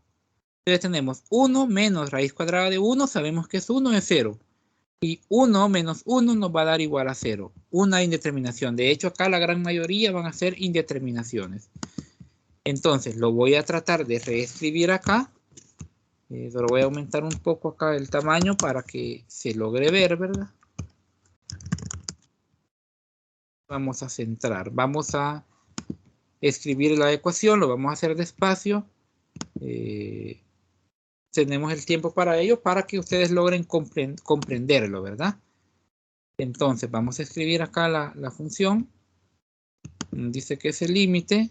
Entonces tenemos 1 menos raíz cuadrada de 1, sabemos que es 1, es 0. Y 1 menos 1 nos va a dar igual a 0. Una indeterminación. De hecho, acá la gran mayoría van a ser indeterminaciones. Entonces, lo voy a tratar de reescribir acá. Pero voy a aumentar un poco acá el tamaño para que se logre ver, ¿verdad? Vamos a centrar. Vamos a escribir la ecuación. Lo vamos a hacer despacio. Tenemos el tiempo para ello para que ustedes logren comprenderlo, ¿verdad? Entonces, vamos a escribir acá la función. Dice que es el límite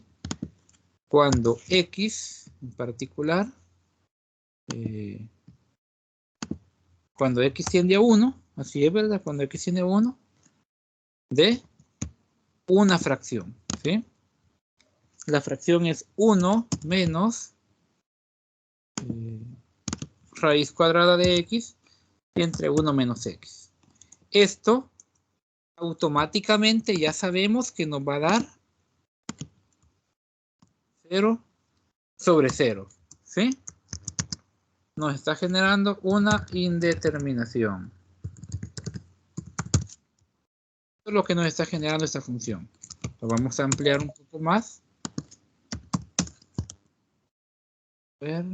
cuando X, en particular, cuando X tiende a 1, así es, ¿verdad? Cuando X tiende a 1, de una fracción, ¿sí? la fracción es 1 menos raíz cuadrada de x entre 1 menos x. Esto automáticamente ya sabemos que nos va a dar 0 sobre 0, ¿sí? Nos está generando una indeterminación. Esto es lo que nos está generando esta función. Lo vamos a ampliar un poco más. A ver.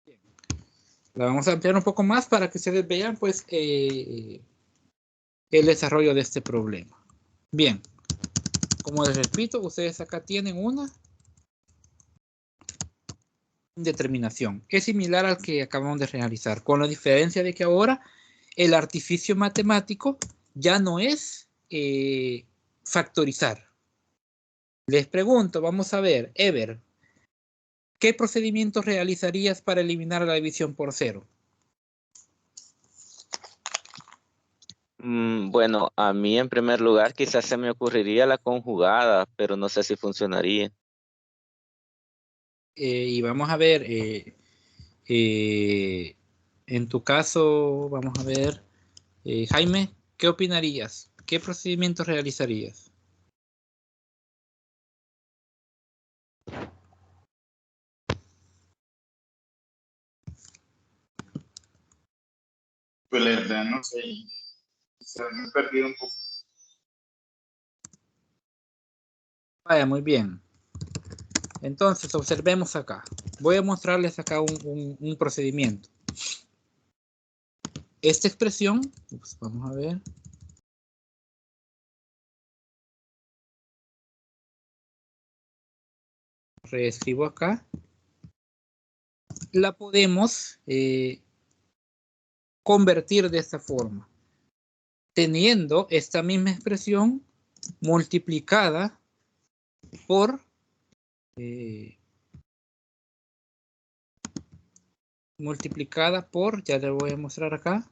Bien. La vamos a ampliar un poco más para que ustedes vean pues el desarrollo de este problema. Bien. Como les repito, ustedes acá tienen una indeterminación. Es similar al que acabamos de realizar, con la diferencia de que ahora el artificio matemático ya no es factorizar. Les pregunto, vamos a ver, Ever, ¿qué procedimiento realizarías para eliminar la división por 0? Bueno, a mí en primer lugar quizás se me ocurriría la conjugada, pero no sé si funcionaría. Y vamos a ver, en tu caso, vamos a ver, Jaime, ¿qué opinarías? ¿Qué procedimiento realizarías? Pues la verdad, no sé. Me he perdido un poco. Vaya, muy bien. Entonces, observemos acá. Voy a mostrarles acá un procedimiento. Esta expresión, pues vamos a ver. Reescribo acá. La podemos convertir de esta forma. Teniendo esta misma expresión multiplicada por ya le voy a mostrar acá,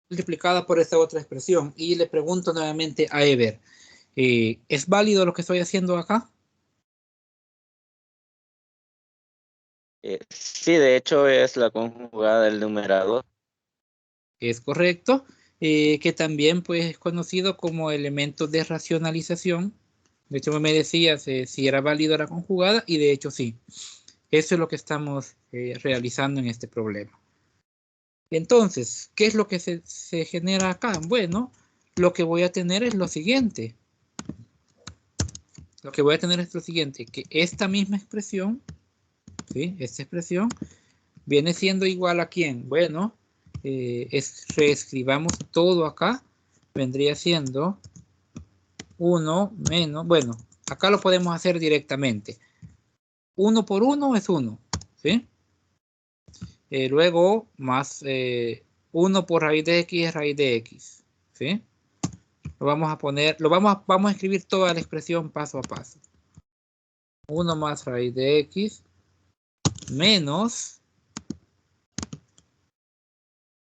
multiplicada por esta otra expresión. Y le pregunto nuevamente a Ever, ¿es válido lo que estoy haciendo acá? Sí, de hecho es la conjugada del numerador. Es correcto, que también pues, es conocido como elemento de racionalización. De hecho, me decías si era válido la conjugada, y de hecho sí. Eso es lo que estamos realizando en este problema. Entonces, ¿qué es lo que se genera acá? Bueno, lo que voy a tener es lo siguiente. Lo que voy a tener es lo siguiente, que esta misma expresión, ¿sí? Esta expresión viene siendo igual a ¿quién? Bueno, reescribamos todo acá, vendría siendo 1 menos, bueno, acá lo podemos hacer directamente. 1 por 1 es 1, ¿sí? Luego, más 1 por raíz de x es raíz de x, ¿sí? Lo vamos a poner, vamos a escribir toda la expresión paso a paso. 1 más raíz de x menos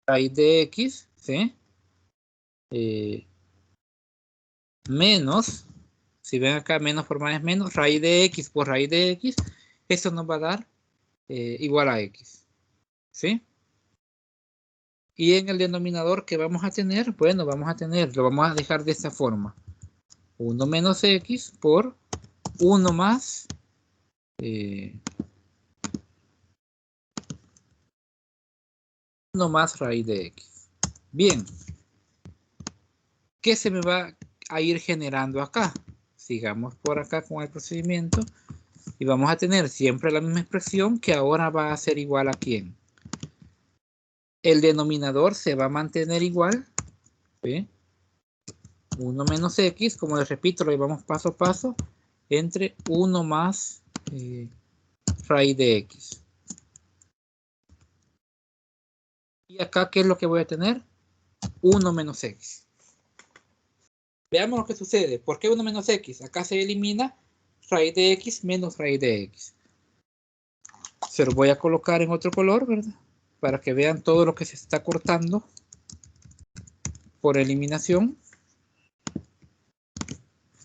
raíz de x, ¿sí? Menos, si ven acá, menos por más es menos, raíz de x por raíz de x, esto nos va a dar igual a x, ¿sí? Y en el denominador que vamos a tener, bueno, lo vamos a dejar de esta forma. 1 menos x por 1 más 1 más raíz de x. Bien. ¿Qué se me va a ir generando acá? Sigamos por acá con el procedimiento. Y vamos a tener siempre la misma expresión, que ahora va a ser igual a ¿quién? El denominador se va a mantener igual, ¿sí? 1 menos x, como les repito, lo llevamos paso a paso, entre 1 más raíz de x. Y acá, ¿qué es lo que voy a tener? 1 menos x. Veamos lo que sucede. ¿Por qué 1 menos x? Acá se elimina raíz de x menos raíz de x. Se lo voy a colocar en otro color, ¿verdad? Para que vean todo lo que se está cortando por eliminación.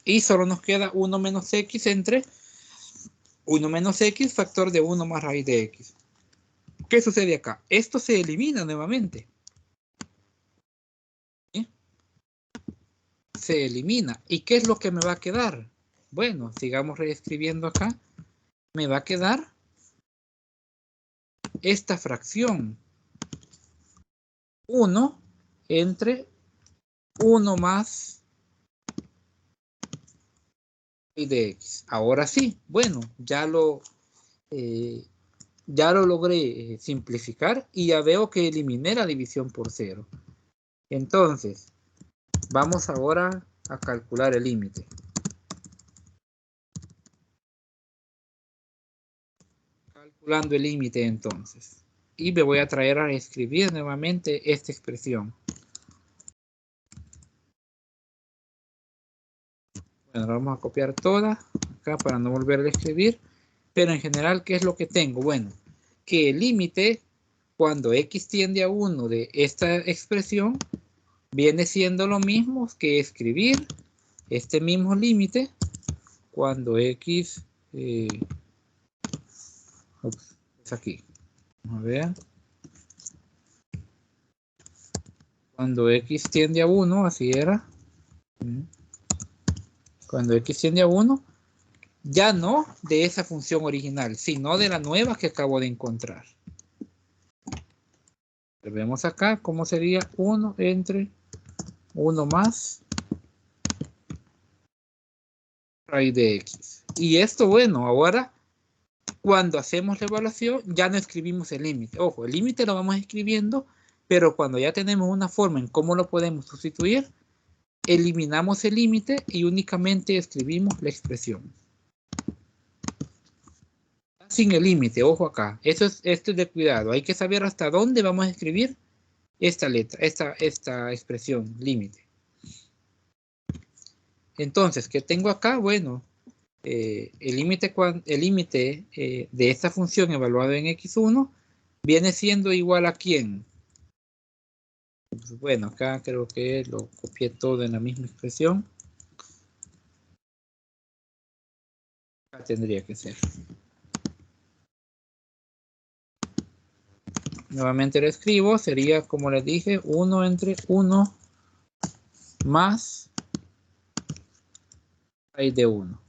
Y solo nos queda 1 menos x entre 1 menos x factor de 1 más raíz de x. ¿Qué sucede acá? Esto se elimina nuevamente. ¿Sí? Se elimina. ¿Y qué es lo que me va a quedar? Bueno, sigamos reescribiendo acá. Me va a quedar esta fracción. 1 entre 1 más raíz de x. Ahora sí, bueno, ya lo logré simplificar y ya veo que eliminé la división por 0. Entonces, vamos ahora a calcular el límite. Calculando el límite entonces. Y me voy a traer a escribir nuevamente esta expresión. Bueno, vamos a copiar toda acá para no volver a escribir. Pero en general, ¿qué es lo que tengo? Bueno, que el límite cuando x tiende a 1 de esta expresión viene siendo lo mismo que escribir este mismo límite cuando x es aquí. Vamos a ver. Cuando x tiende a 1, así era. Cuando x tiende a 1, ya no de esa función original, sino de la nueva que acabo de encontrar. Vemos acá cómo sería 1 entre 1 más raíz de x. Y esto, bueno, ahora cuando hacemos la evaluación ya no escribimos el límite. Ojo, el límite lo vamos escribiendo, pero cuando ya tenemos una forma en cómo lo podemos sustituir, eliminamos el límite y únicamente escribimos la expresión. Sin el límite, ojo acá. Esto es de cuidado. Hay que saber hasta dónde vamos a escribir esta letra, esta expresión, límite. Entonces, ¿qué tengo acá? Bueno, el límite de esta función evaluada en x1 viene siendo igual a ¿quién? Bueno, acá creo que lo copié todo en la misma expresión. Acá tendría que ser. Nuevamente lo escribo, sería como les dije, 1 entre 1 más raíz de 1.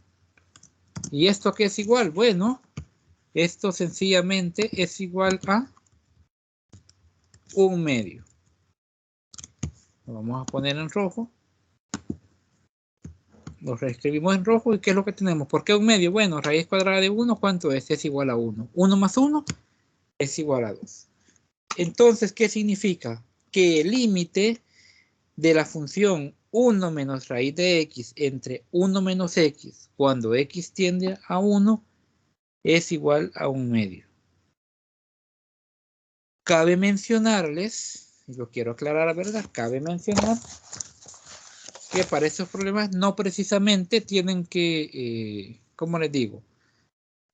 ¿Y esto qué es igual? Bueno, esto sencillamente es igual a 1 medio. Lo vamos a poner en rojo. Lo reescribimos en rojo. ¿Y qué es lo que tenemos? ¿Por qué 1 medio? Bueno, raíz cuadrada de 1, ¿cuánto es? Es igual a 1. 1 más 1 es igual a 2. Entonces, ¿qué significa? Que el límite de la función 1 menos raíz de x entre 1 menos x cuando x tiende a 1 es igual a 1 medio. Cabe mencionarles, y lo quiero aclarar, ¿verdad? Cabe mencionar que para esos problemas no precisamente tienen que, ¿cómo les digo?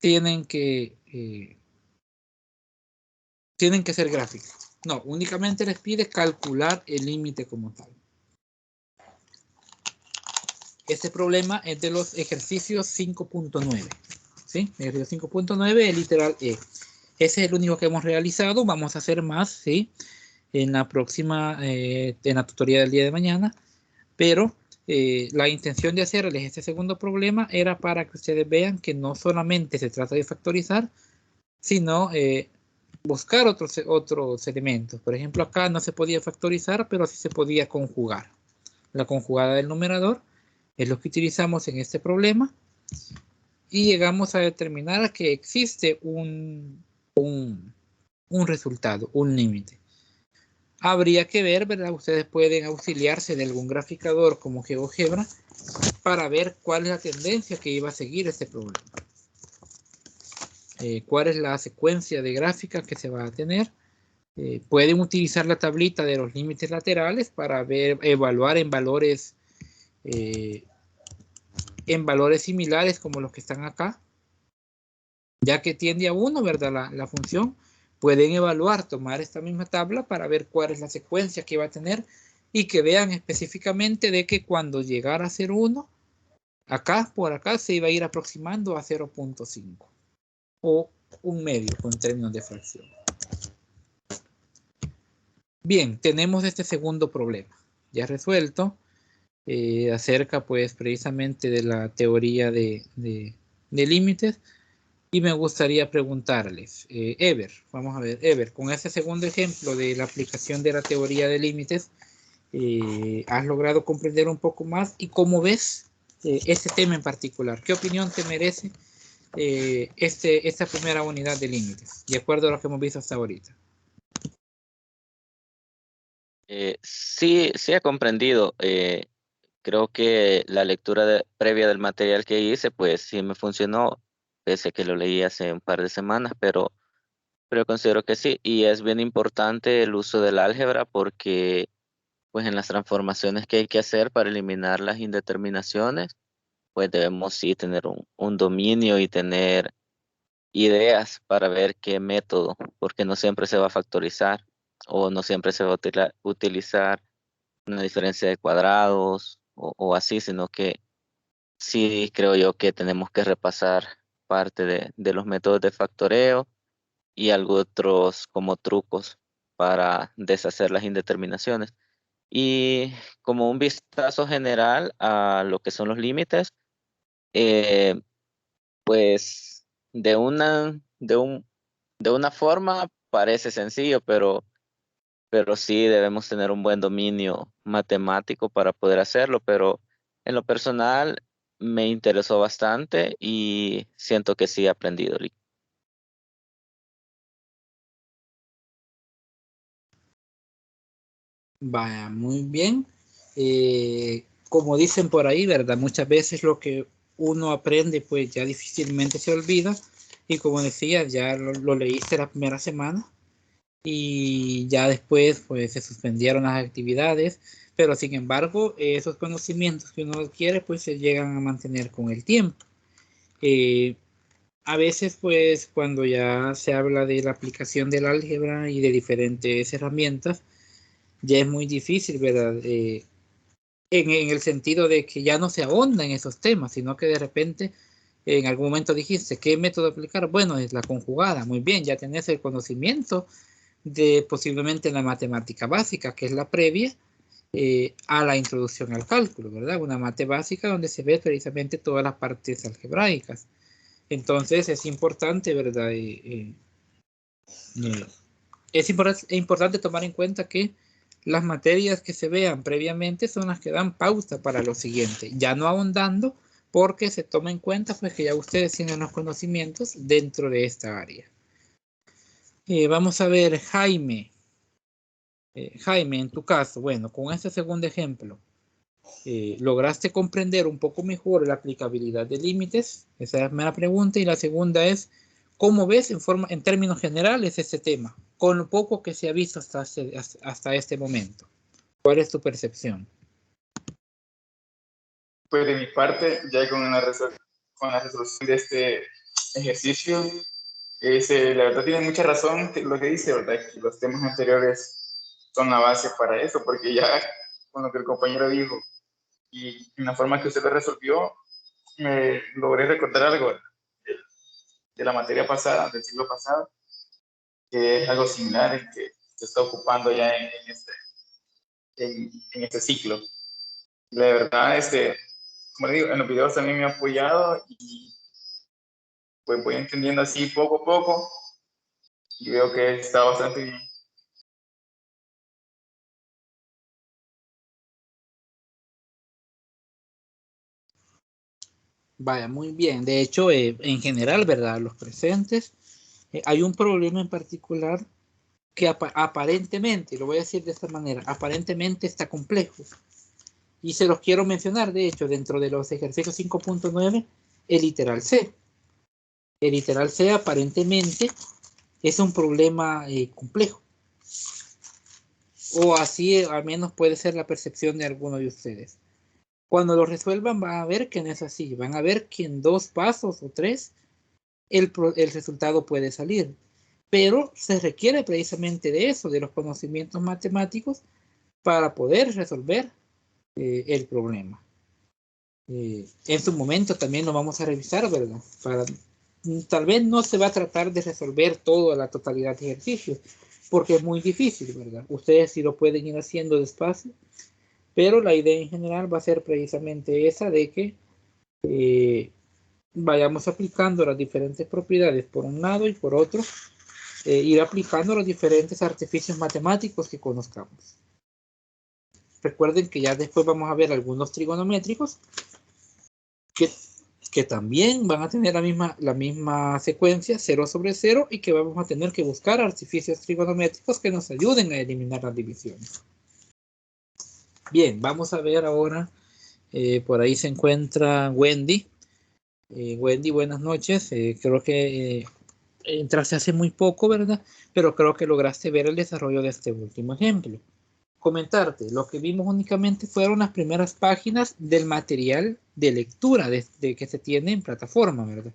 Tienen que ser gráficos. No, únicamente les pide calcular el límite como tal. Este problema es de los ejercicios 5.9. ¿Sí? Ejercicio 5.9, el literal E. Ese es el único que hemos realizado. Vamos a hacer más, ¿sí? En la próxima, en la tutoría del día de mañana. Pero la intención de hacerles este segundo problema era para que ustedes vean que no solamente se trata de factorizar, sino buscar otros elementos. Por ejemplo, acá no se podía factorizar, pero sí se podía conjugar. La conjugada del numerador es lo que utilizamos en este problema. Y llegamos a determinar que existe un resultado, un límite. Habría que ver, ¿verdad? Ustedes pueden auxiliarse de algún graficador como GeoGebra para ver cuál es la tendencia que iba a seguir este problema. Cuál es la secuencia de gráficas que se va a tener Pueden utilizar la tablita de los límites laterales para evaluar en valores similares como los que están acá, ya que tiende a 1, ¿verdad? La función. Pueden evaluar, tomar esta misma tabla para ver cuál es la secuencia que va a tener y que vean específicamente de que cuando llegara a ser 1, por acá se iba a ir aproximando a 0.5 o 1/2 con términos de fracción. Bien, tenemos este segundo problema ya resuelto, acerca pues precisamente de la teoría de límites, y me gustaría preguntarles, Ever, vamos a ver, Ever, con este segundo ejemplo de la aplicación de la teoría de límites, ¿has logrado comprender un poco más? ¿Y cómo ves este tema en particular? ¿Qué opinión te merece esta primera unidad de límites, de acuerdo a lo que hemos visto hasta ahorita? Sí, sí he comprendido. Creo que la lectura previa del material que hice, pues sí me funcionó, pese a que lo leí hace un par de semanas, pero considero que sí. Y es bien importante el uso del álgebra porque, pues en las transformaciones que hay que hacer para eliminar las indeterminaciones, pues debemos sí tener un dominio y tener ideas para ver qué método, porque no siempre se va a factorizar o no siempre se va a utilizar una diferencia de cuadrados o así, sino que sí creo yo que tenemos que repasar parte de los métodos de factoreo y algo otros como trucos para deshacer las indeterminaciones. Y como un vistazo general a lo que son los límites, eh, pues de una forma parece sencillo, pero sí debemos tener un buen dominio matemático para poder hacerlo, pero en lo personal me interesó bastante y siento que sí he aprendido. Vaya, muy bien. Como dicen por ahí, ¿verdad? Muchas veces lo que uno aprende, pues ya difícilmente se olvida. Y como decía, ya lo leíste la primera semana y ya después, pues se suspendieron las actividades. Pero sin embargo, esos conocimientos que uno adquiere, pues se llegan a mantener con el tiempo. Eh, a veces, pues, cuando ya se habla de la aplicación del álgebra y de diferentes herramientas, ya es muy difícil, ¿verdad? En el sentido de que ya no se ahonda en esos temas, sino que de repente en algún momento dijiste, ¿qué método aplicar? Bueno, es la conjugada, muy bien, ya tenés el conocimiento de posiblemente la matemática básica, que es la previa a la introducción al cálculo, ¿verdad? Una mate básica donde se ve precisamente todas las partes algebraicas. Entonces es importante, ¿verdad? Eh, es importante tomar en cuenta que las materias que se vean previamente son las que dan pauta para lo siguiente, ya no ahondando, porque se toma en cuenta pues que ya ustedes tienen los conocimientos dentro de esta área. Vamos a ver, Jaime. Jaime, en tu caso, bueno, con este segundo ejemplo, ¿lograste comprender un poco mejor la aplicabilidad de límites? Esa es la primera pregunta. Y la segunda es, ¿cómo ves en términos generales este tema? Con lo poco que se ha visto hasta este momento. ¿Cuál es tu percepción? Pues de mi parte, ya con con la resolución de este ejercicio, la verdad tiene mucha razón lo que dice, ¿verdad? Que los temas anteriores son la base para eso, porque ya con lo que el compañero dijo y en la forma que usted lo resolvió, me logré recordar algo de la materia pasada, del siglo pasado, que es algo similar en que se está ocupando ya en este ciclo. La verdad, como le digo, en los videos también me ha apoyado y pues voy entendiendo así poco a poco y veo que está bastante bien. Vaya, muy bien. De hecho, en general, ¿verdad? Los presentes, hay un problema en particular que aparentemente, lo voy a decir de esta manera, aparentemente está complejo. Y se los quiero mencionar, de hecho, dentro de los ejercicios 5.9, el literal C. El literal C aparentemente es un problema complejo. O así al menos puede ser la percepción de alguno de ustedes. Cuando lo resuelvan van a ver que no es así. Van a ver que en 2 pasos o 3 el resultado puede salir. Pero se requiere precisamente de eso, de los conocimientos matemáticos para poder resolver el problema. En su momento también lo vamos a revisar, ¿verdad? Tal vez no se va a tratar de resolver toda la totalidad de ejercicios, porque es muy difícil, ¿verdad? Ustedes sí lo pueden ir haciendo despacio, pero la idea en general va a ser precisamente esa de que vayamos aplicando las diferentes propiedades por un lado y por otro, ir aplicando los diferentes artificios matemáticos que conozcamos. Recuerden que ya después vamos a ver algunos trigonométricos que también van a tener la misma secuencia 0 sobre 0 y que vamos a tener que buscar artificios trigonométricos que nos ayuden a eliminar las divisiones. Bien, vamos a ver ahora, por ahí se encuentra Wendy. Wendy, buenas noches. Creo que entraste hace muy poco, ¿verdad? Pero creo que lograste ver el desarrollo de este último ejemplo. Comentarte, lo que vimos únicamente fueron las primeras páginas del material de lectura que se tiene en plataforma, ¿verdad?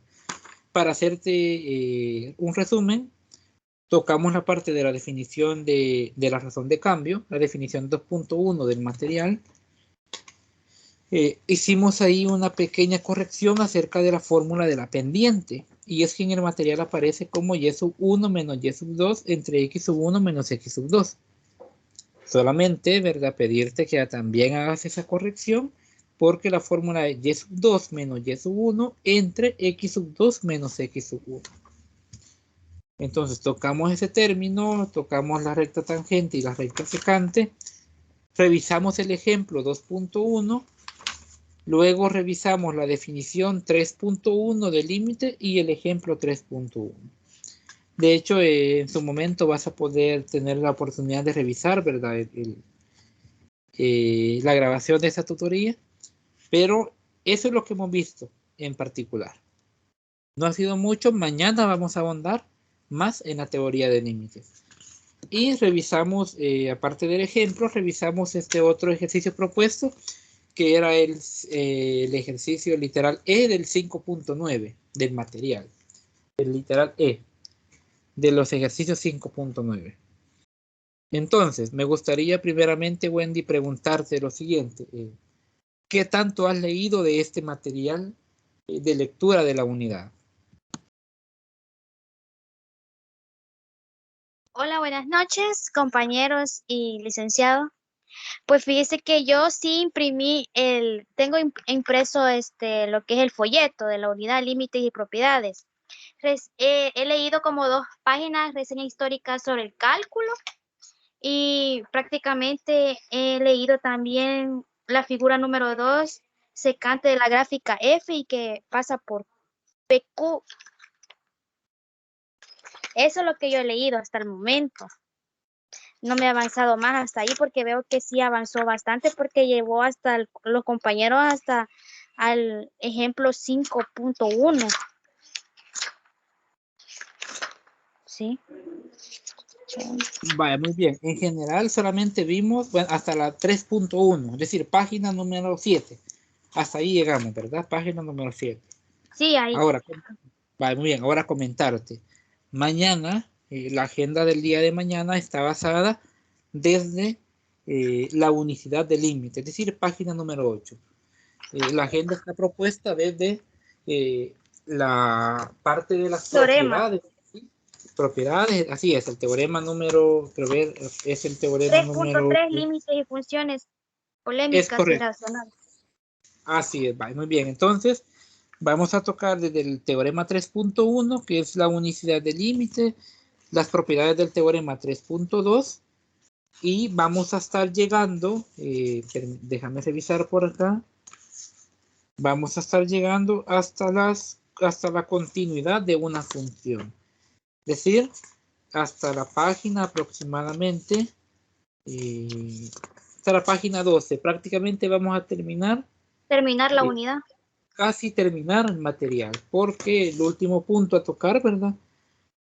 Para hacerte un resumen, tocamos la parte de la definición de la razón de cambio, la definición 2.1 del material. Hicimos ahí una pequeña corrección acerca de la fórmula de la pendiente, y es que en el material aparece como y sub 1 menos y sub 2 entre x sub 1 menos x sub 2. Solamente, ¿verdad? Pedirte que también hagas esa corrección, porque la fórmula es y sub 2 menos y sub 1 entre x sub 2 menos x sub 1. Entonces tocamos ese término, tocamos la recta tangente y la recta secante, revisamos el ejemplo 2.1, luego revisamos la definición 3.1 del límite y el ejemplo 3.1. De hecho, en su momento vas a poder tener la oportunidad de revisar, ¿verdad? La grabación de esa tutoría, pero eso es lo que hemos visto en particular. No ha sido mucho, mañana vamos a ahondar más en la teoría de límites. Y revisamos, aparte del ejemplo, revisamos este otro ejercicio propuesto, que era el ejercicio literal E del 5.9 del material. El literal E de los ejercicios 5.9. Entonces, me gustaría primeramente, Wendy, preguntarte lo siguiente. ¿Qué tanto has leído de este material de lectura de la unidad? Hola, buenas noches, compañeros y licenciado. Pues fíjese que yo sí tengo impreso lo que es el folleto de la unidad límites y propiedades. He leído como 2 páginas, reseña histórica sobre el cálculo, y prácticamente he leído también la figura número 2, secante de la gráfica F y que pasa por PQ. Eso es lo que yo he leído hasta el momento. No me he avanzado más hasta ahí porque veo que sí avanzó bastante, porque llevó hasta los compañeros hasta al ejemplo 5.1. Sí. Vaya, muy bien. En general solamente vimos, bueno, hasta la 3.1, es decir, página número 7. Hasta ahí llegamos, ¿verdad? Página número 7. Sí, ahí. Ahora, vale, muy bien. Ahora comentarte. Mañana, la agenda del día de mañana está basada desde la unicidad de límite, es decir, página número 8. La agenda está propuesta desde la parte de las propiedades. ¿Sí? Propiedades, así es, el teorema número, es el teorema número 3.3, límites y funciones polémicas y racionales. Así es, muy bien. Entonces, vamos a tocar desde el teorema 3.1, que es la unicidad de límite, las propiedades del teorema 3.2, y vamos a estar llegando, déjame revisar por acá, vamos a estar llegando hasta la continuidad de una función. Es decir, hasta la página aproximadamente, hasta la página 12. Prácticamente vamos a terminar la unidad. Casi terminar el material, porque el último punto a tocar, ¿verdad?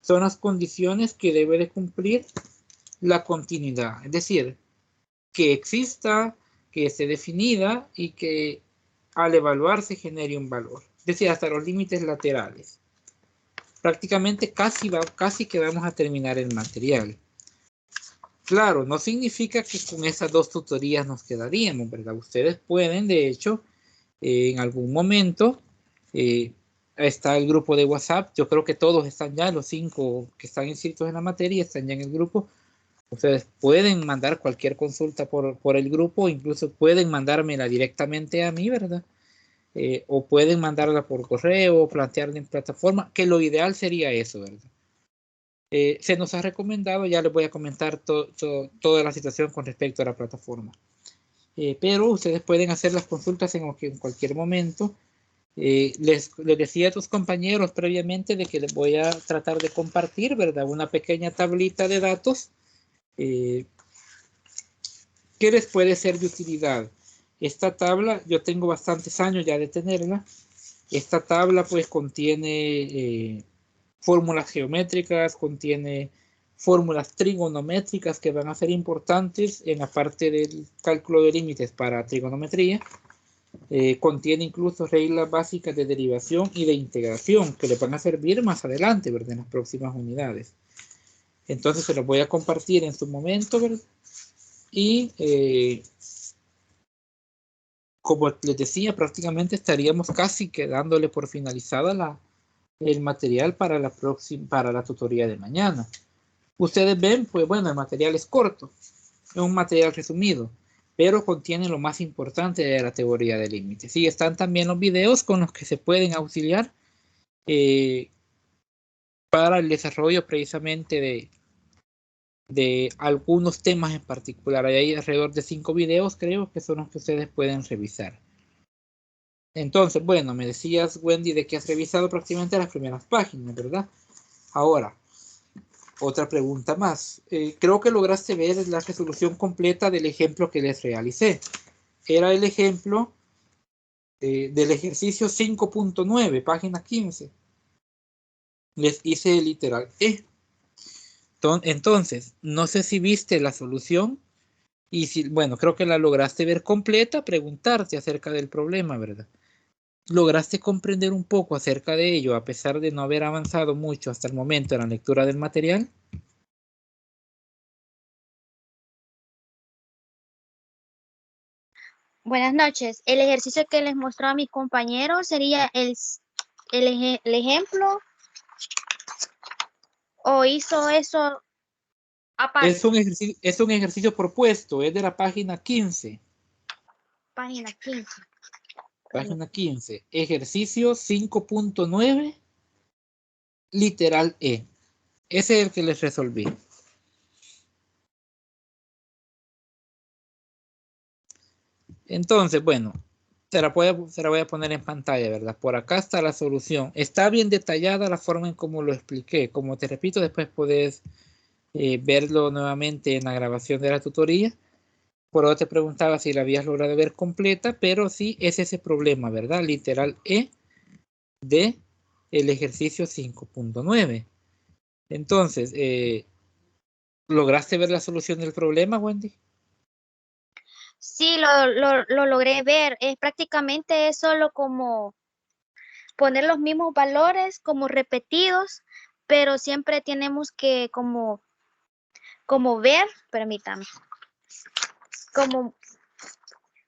Son las condiciones que debe de cumplir la continuidad. Es decir, que exista, que esté definida y que al evaluarse genere un valor. Es decir, hasta los límites laterales. Prácticamente casi que vamos a terminar el material. Claro, no significa que con esas 2 tutorías nos quedaríamos, ¿verdad? Ustedes pueden, de hecho, en algún momento, está el grupo de WhatsApp. Yo creo que todos están ya, los 5 que están inscritos en la materia, están ya en el grupo. Ustedes pueden mandar cualquier consulta por el grupo, incluso pueden mandármela directamente a mí, ¿verdad? O pueden mandarla por correo, plantearla en plataforma, que lo ideal sería eso, ¿verdad? Se nos ha recomendado, ya les voy a comentar toda la situación con respecto a la plataforma. Pero ustedes pueden hacer las consultas en cualquier momento. Les decía a tus compañeros previamente de que les voy a tratar de compartir, ¿verdad? Una pequeña tablita de datos que les puede ser de utilidad. Esta tabla, yo tengo bastantes años ya de tenerla. Esta tabla pues contiene fórmulas geométricas, contiene fórmulas trigonométricas que van a ser importantes en la parte del cálculo de límites para trigonometría. Contiene incluso reglas básicas de derivación y de integración que les van a servir más adelante, ¿verdad? En las próximas unidades. Entonces se los voy a compartir en su momento, ¿verdad? Y como les decía, prácticamente estaríamos casi quedándole por finalizada el material para la tutoría de mañana. Ustedes ven, pues bueno, el material es corto, es un material resumido, pero contiene lo más importante de la teoría de límites. Y están también los videos con los que se pueden auxiliar para el desarrollo precisamente de algunos temas en particular. Hay alrededor de 5 videos, creo, que son los que ustedes pueden revisar. Entonces, bueno, me decías, Wendy, de que has revisado prácticamente las primeras páginas, ¿verdad? Ahora, otra pregunta más. Creo que lograste ver la resolución completa del ejemplo que les realicé. Era el ejemplo del ejercicio 5.9, página 15. Les hice el literal E. Entonces, no sé si viste la solución y si, bueno, creo que la lograste ver completa, preguntarte acerca del problema, ¿verdad? ¿Lograste comprender un poco acerca de ello a pesar de no haber avanzado mucho hasta el momento en la lectura del material? Buenas noches. El ejercicio que les mostró a mis compañeros sería el ejemplo, o hizo eso aparte. Es un ejercicio propuesto, es de la página 15. Página 15. Página 15. Ejercicio 5.9, literal E. Ese es el que les resolví. Entonces, bueno, se la voy a poner en pantalla, ¿verdad? Por acá está la solución. Está bien detallada la forma en cómo lo expliqué. Como te repito, después puedes verlo nuevamente en la grabación de la tutoría. Por ahora te preguntaba si la habías logrado ver completa, pero sí es ese problema, ¿verdad? Literal E de el ejercicio 5.9. Entonces, ¿lograste ver la solución del problema, Wendy? Sí, lo logré ver. Es prácticamente solo como poner los mismos valores como repetidos, pero siempre tenemos que como ver, permítame,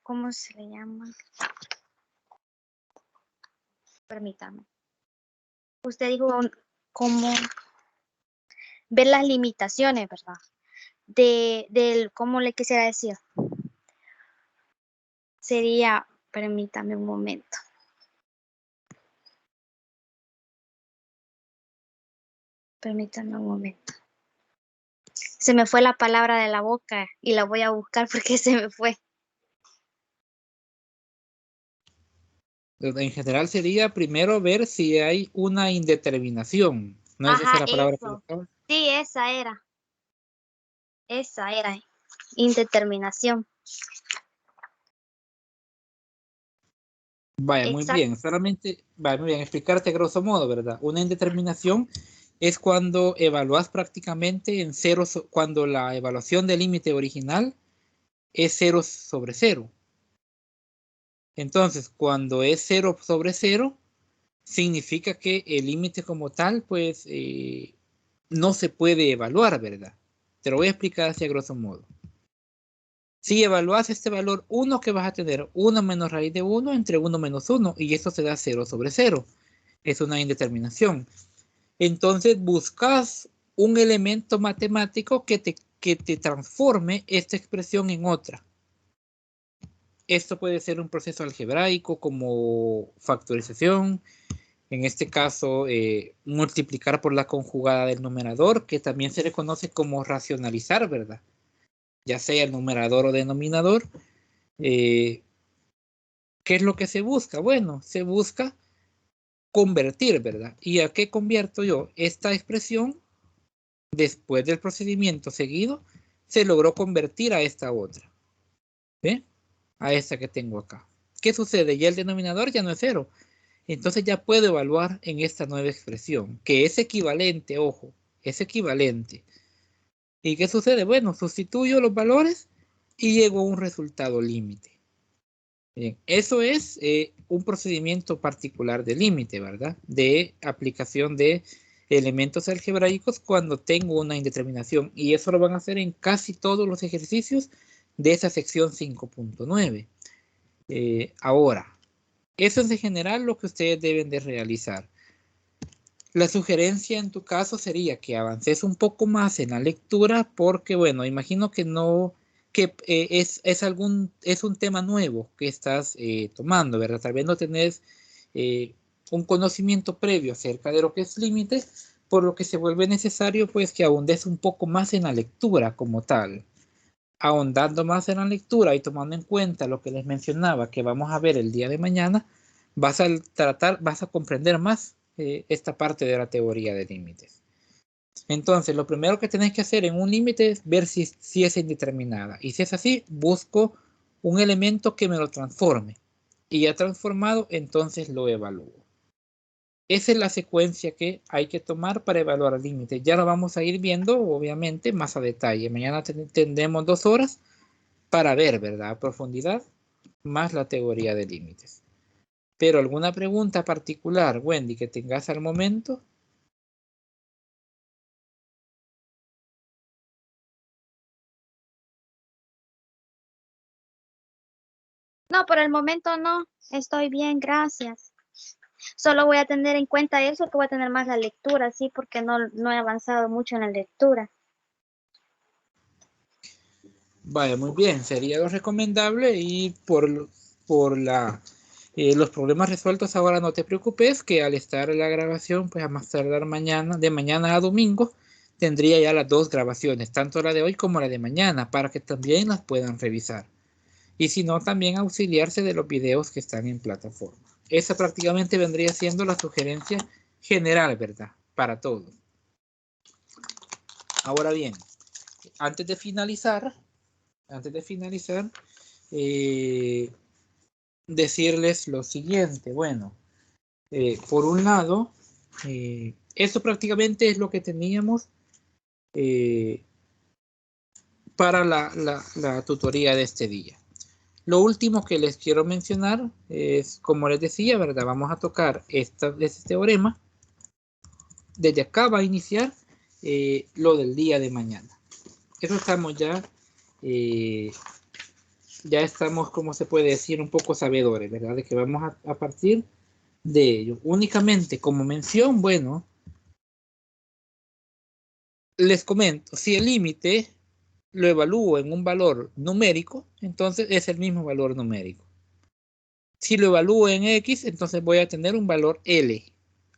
¿cómo se le llama? Permítame. Usted dijo cómo ver las limitaciones, ¿verdad? ¿Cómo le quisiera decir? Sería, permítame un momento. Permítame un momento. Se me fue la palabra de la boca y la voy a buscar porque se me fue. En general sería primero ver si hay una indeterminación. ¿No es esa la palabra que buscaba? Sí, esa era, indeterminación. Vaya, muy bien. Solamente, vaya, muy bien, explicarte grosso modo, ¿verdad? Una indeterminación es cuando evalúas prácticamente en ceros, cuando la evaluación del límite original es 0 sobre 0. Entonces, cuando es 0 sobre 0, significa que el límite como tal, pues, no se puede evaluar, ¿verdad? Te lo voy a explicar así a grosso modo. Si evalúas este valor 1, que vas a tener 1 menos raíz de 1 entre 1 menos 1, y esto te da 0 sobre 0. Es una indeterminación. Entonces buscas un elemento matemático que te transforme esta expresión en otra. Esto puede ser un proceso algebraico como factorización. En este caso, multiplicar por la conjugada del numerador, que también se le conoce como racionalizar, ¿verdad? Ya sea el numerador o denominador. ¿Qué es lo que se busca? Bueno, se busca convertir, ¿verdad? ¿Y a qué convierto yo? Esta expresión, después del procedimiento seguido, se logró convertir a esta otra. ¿Ve? A esta que tengo acá. ¿Qué sucede? Ya el denominador ya no es 0. Entonces ya puedo evaluar en esta nueva expresión, que es equivalente, ojo, es equivalente. ¿Y qué sucede? Bueno, sustituyo los valores y llego a un resultado límite. Bien, eso es un procedimiento particular de límite, ¿verdad? De aplicación de elementos algebraicos cuando tengo una indeterminación. Y eso lo van a hacer en casi todos los ejercicios de esa sección 5.9. Ahora, eso es en general lo que ustedes deben de realizar. La sugerencia en tu caso sería que avances un poco más en la lectura porque, bueno, imagino que no, que es un tema nuevo que estás tomando, ¿verdad? Tal vez no tenés un conocimiento previo acerca de lo que es límite, por lo que se vuelve necesario pues que ahondes un poco más en la lectura como tal. Ahondando más en la lectura y tomando en cuenta lo que les mencionaba que vamos a ver el día de mañana, vas a comprender más esta parte de la teoría de límites. Entonces, lo primero que tenés que hacer en un límite es ver si es indeterminada. Y si es así, busco un elemento que me lo transforme. Y ya transformado, entonces lo evalúo. Esa es la secuencia que hay que tomar para evaluar el límite. Ya lo vamos a ir viendo, obviamente, más a detalle. Mañana tendremos 2 horas para ver, ¿verdad? A profundidad, más la teoría de límites. Pero alguna pregunta particular, Wendy, que tengas al momento. No, por el momento no. Estoy bien, gracias. Solo voy a tener en cuenta eso, que voy a tener más la lectura, sí, porque no he avanzado mucho en la lectura. Vaya, muy bien. Sería lo recomendable y por los problemas resueltos ahora no te preocupes, que al estar en la grabación, pues a más tardar mañana, de mañana a domingo, tendría ya las 2 grabaciones, tanto la de hoy como la de mañana, para que también las puedan revisar. Y si no, también auxiliarse de los videos que están en plataforma. Esa prácticamente vendría siendo la sugerencia general, ¿verdad? Para todos. Ahora bien, antes de finalizar, decirles lo siguiente. Bueno, por un lado, eso prácticamente es lo que teníamos para la tutoría de este día. Lo último que les quiero mencionar es, como les decía, ¿verdad? Vamos a tocar este teorema. Desde acá va a iniciar lo del día de mañana. Eso estamos ya estamos, como se puede decir, un poco sabedores, ¿verdad? De que vamos a partir de ello. Únicamente como mención, bueno, les comento, si el límite lo evalúo en un valor numérico, entonces es el mismo valor numérico. Si lo evalúo en X, entonces voy a tener un valor L.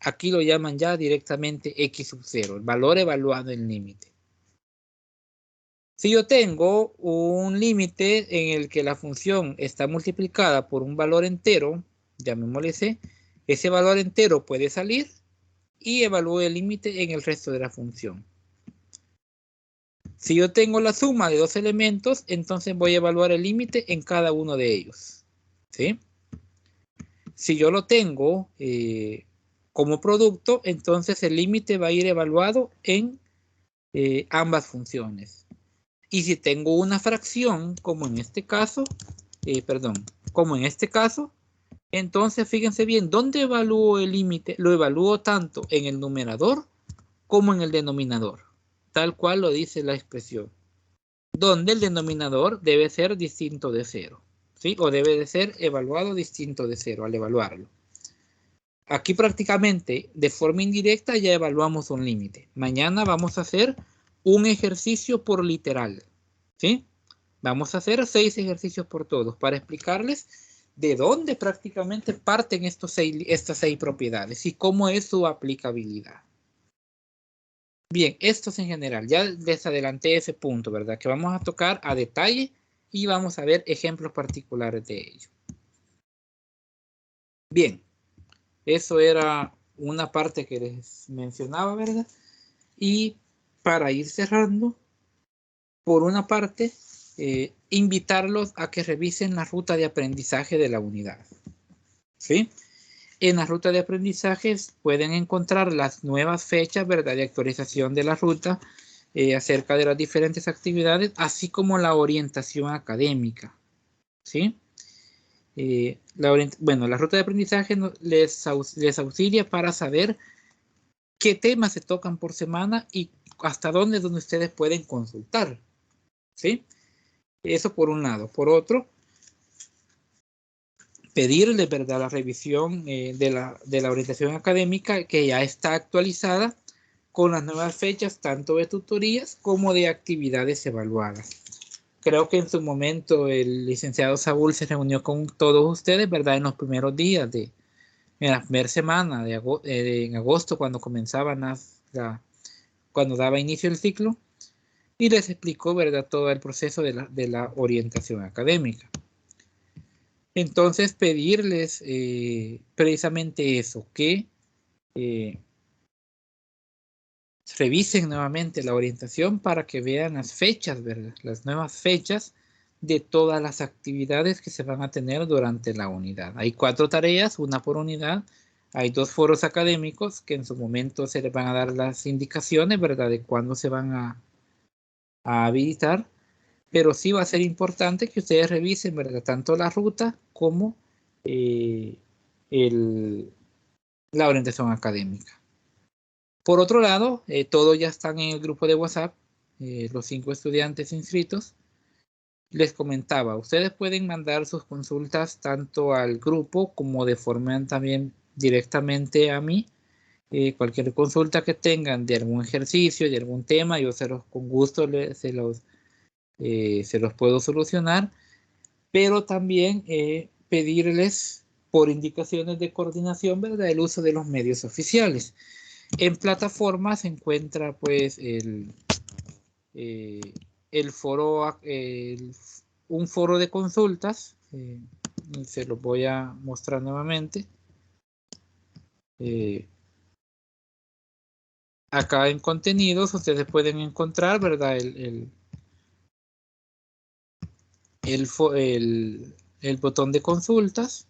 Aquí lo llaman ya directamente X sub 0, el valor evaluado en límite. Si yo tengo un límite en el que la función está multiplicada por un valor entero, llamémosle C, ese valor entero puede salir y evalúo el límite en el resto de la función. Si yo tengo la suma de 2 elementos, entonces voy a evaluar el límite en cada uno de ellos. ¿Sí? Si yo lo tengo como producto, entonces el límite va a ir evaluado en ambas funciones. Y si tengo una fracción, como en este caso, entonces fíjense bien, ¿dónde evalúo el límite? Lo evalúo tanto en el numerador como en el denominador, tal cual lo dice la expresión, donde el denominador debe ser distinto de 0, ¿sí? O debe de ser evaluado distinto de 0 al evaluarlo. Aquí prácticamente de forma indirecta ya evaluamos un límite. Mañana vamos a hacer un ejercicio por literal, ¿sí? Vamos a hacer 6 ejercicios por todos para explicarles de dónde prácticamente parten estas 6 propiedades y cómo es su aplicabilidad. Bien, esto es en general. Ya les adelanté ese punto, ¿verdad? Que vamos a tocar a detalle y vamos a ver ejemplos particulares de ello. Bien, eso era una parte que les mencionaba, ¿verdad? Y para ir cerrando, por una parte, invitarlos a que revisen la ruta de aprendizaje de la unidad, ¿sí? En la ruta de aprendizajes pueden encontrar las nuevas fechas, ¿verdad?, de actualización de la ruta acerca de las diferentes actividades, así como la orientación académica, ¿sí? La ruta de aprendizaje les auxilia para saber qué temas se tocan por semana y hasta dónde es donde ustedes pueden consultar, ¿sí? Eso por un lado. Por otro, pedirle, ¿verdad?, la revisión de la orientación académica que ya está actualizada con las nuevas fechas tanto de tutorías como de actividades evaluadas. Creo que en su momento el licenciado Saúl se reunió con todos ustedes, ¿verdad?, en los primeros días en la primera semana en agosto, cuando comenzaban cuando daba inicio el ciclo, y les explicó, ¿verdad?, todo el proceso de la orientación académica. Entonces, pedirles precisamente eso, que revisen nuevamente la orientación para que vean las fechas, ¿verdad?, las nuevas fechas de todas las actividades que se van a tener durante la unidad. Hay 4 tareas, una por unidad. Hay 2 foros académicos que en su momento se les van a dar las indicaciones, ¿verdad?, de cuándo se van a habilitar. Pero sí va a ser importante que ustedes revisen, ¿verdad?, tanto la ruta como la orientación académica. Por otro lado, todos ya están en el grupo de WhatsApp, los 5 estudiantes inscritos. Les comentaba, ustedes pueden mandar sus consultas tanto al grupo como de forma también directamente a mí. Cualquier consulta que tengan de algún ejercicio, de algún tema, yo con gusto se los puedo solucionar, pero también pedirles por indicaciones de coordinación, ¿verdad?, el uso de los medios oficiales. En plataforma se encuentra pues un foro de consultas, se los voy a mostrar nuevamente. Acá en contenidos ustedes pueden encontrar, ¿verdad?, el botón de consultas.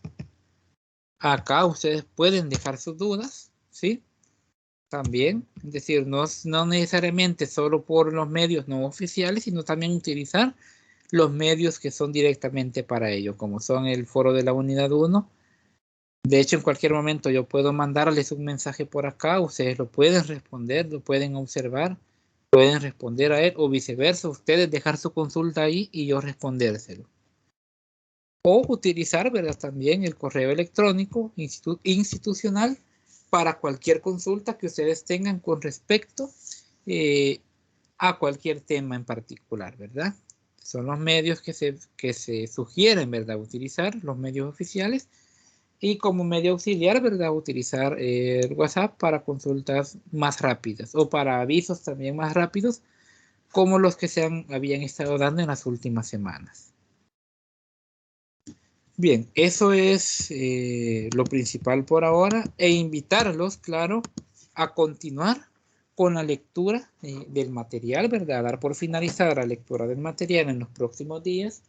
Acá ustedes pueden dejar sus dudas, ¿sí? También, es decir, no necesariamente solo por los medios no oficiales, sino también utilizar los medios que son directamente para ello, como son el foro de la unidad 1. De hecho, en cualquier momento yo puedo mandarles un mensaje por acá, ustedes lo pueden responder, lo pueden observar, pueden responder a él, o viceversa, ustedes dejar su consulta ahí y yo respondérselo. O utilizar, ¿verdad?, también el correo electrónico institucional para cualquier consulta que ustedes tengan con respecto a cualquier tema en particular, ¿verdad? Son los medios que se sugieren, ¿verdad?, utilizar, los medios oficiales, y como medio auxiliar, ¿verdad?, utilizar el WhatsApp para consultas más rápidas o para avisos también más rápidos, como los que habían estado dando en las últimas semanas. Bien, eso es lo principal por ahora, e invitarlos, claro, a continuar con la lectura del material, ¿verdad? A dar por finalizada la lectura del material en los próximos días,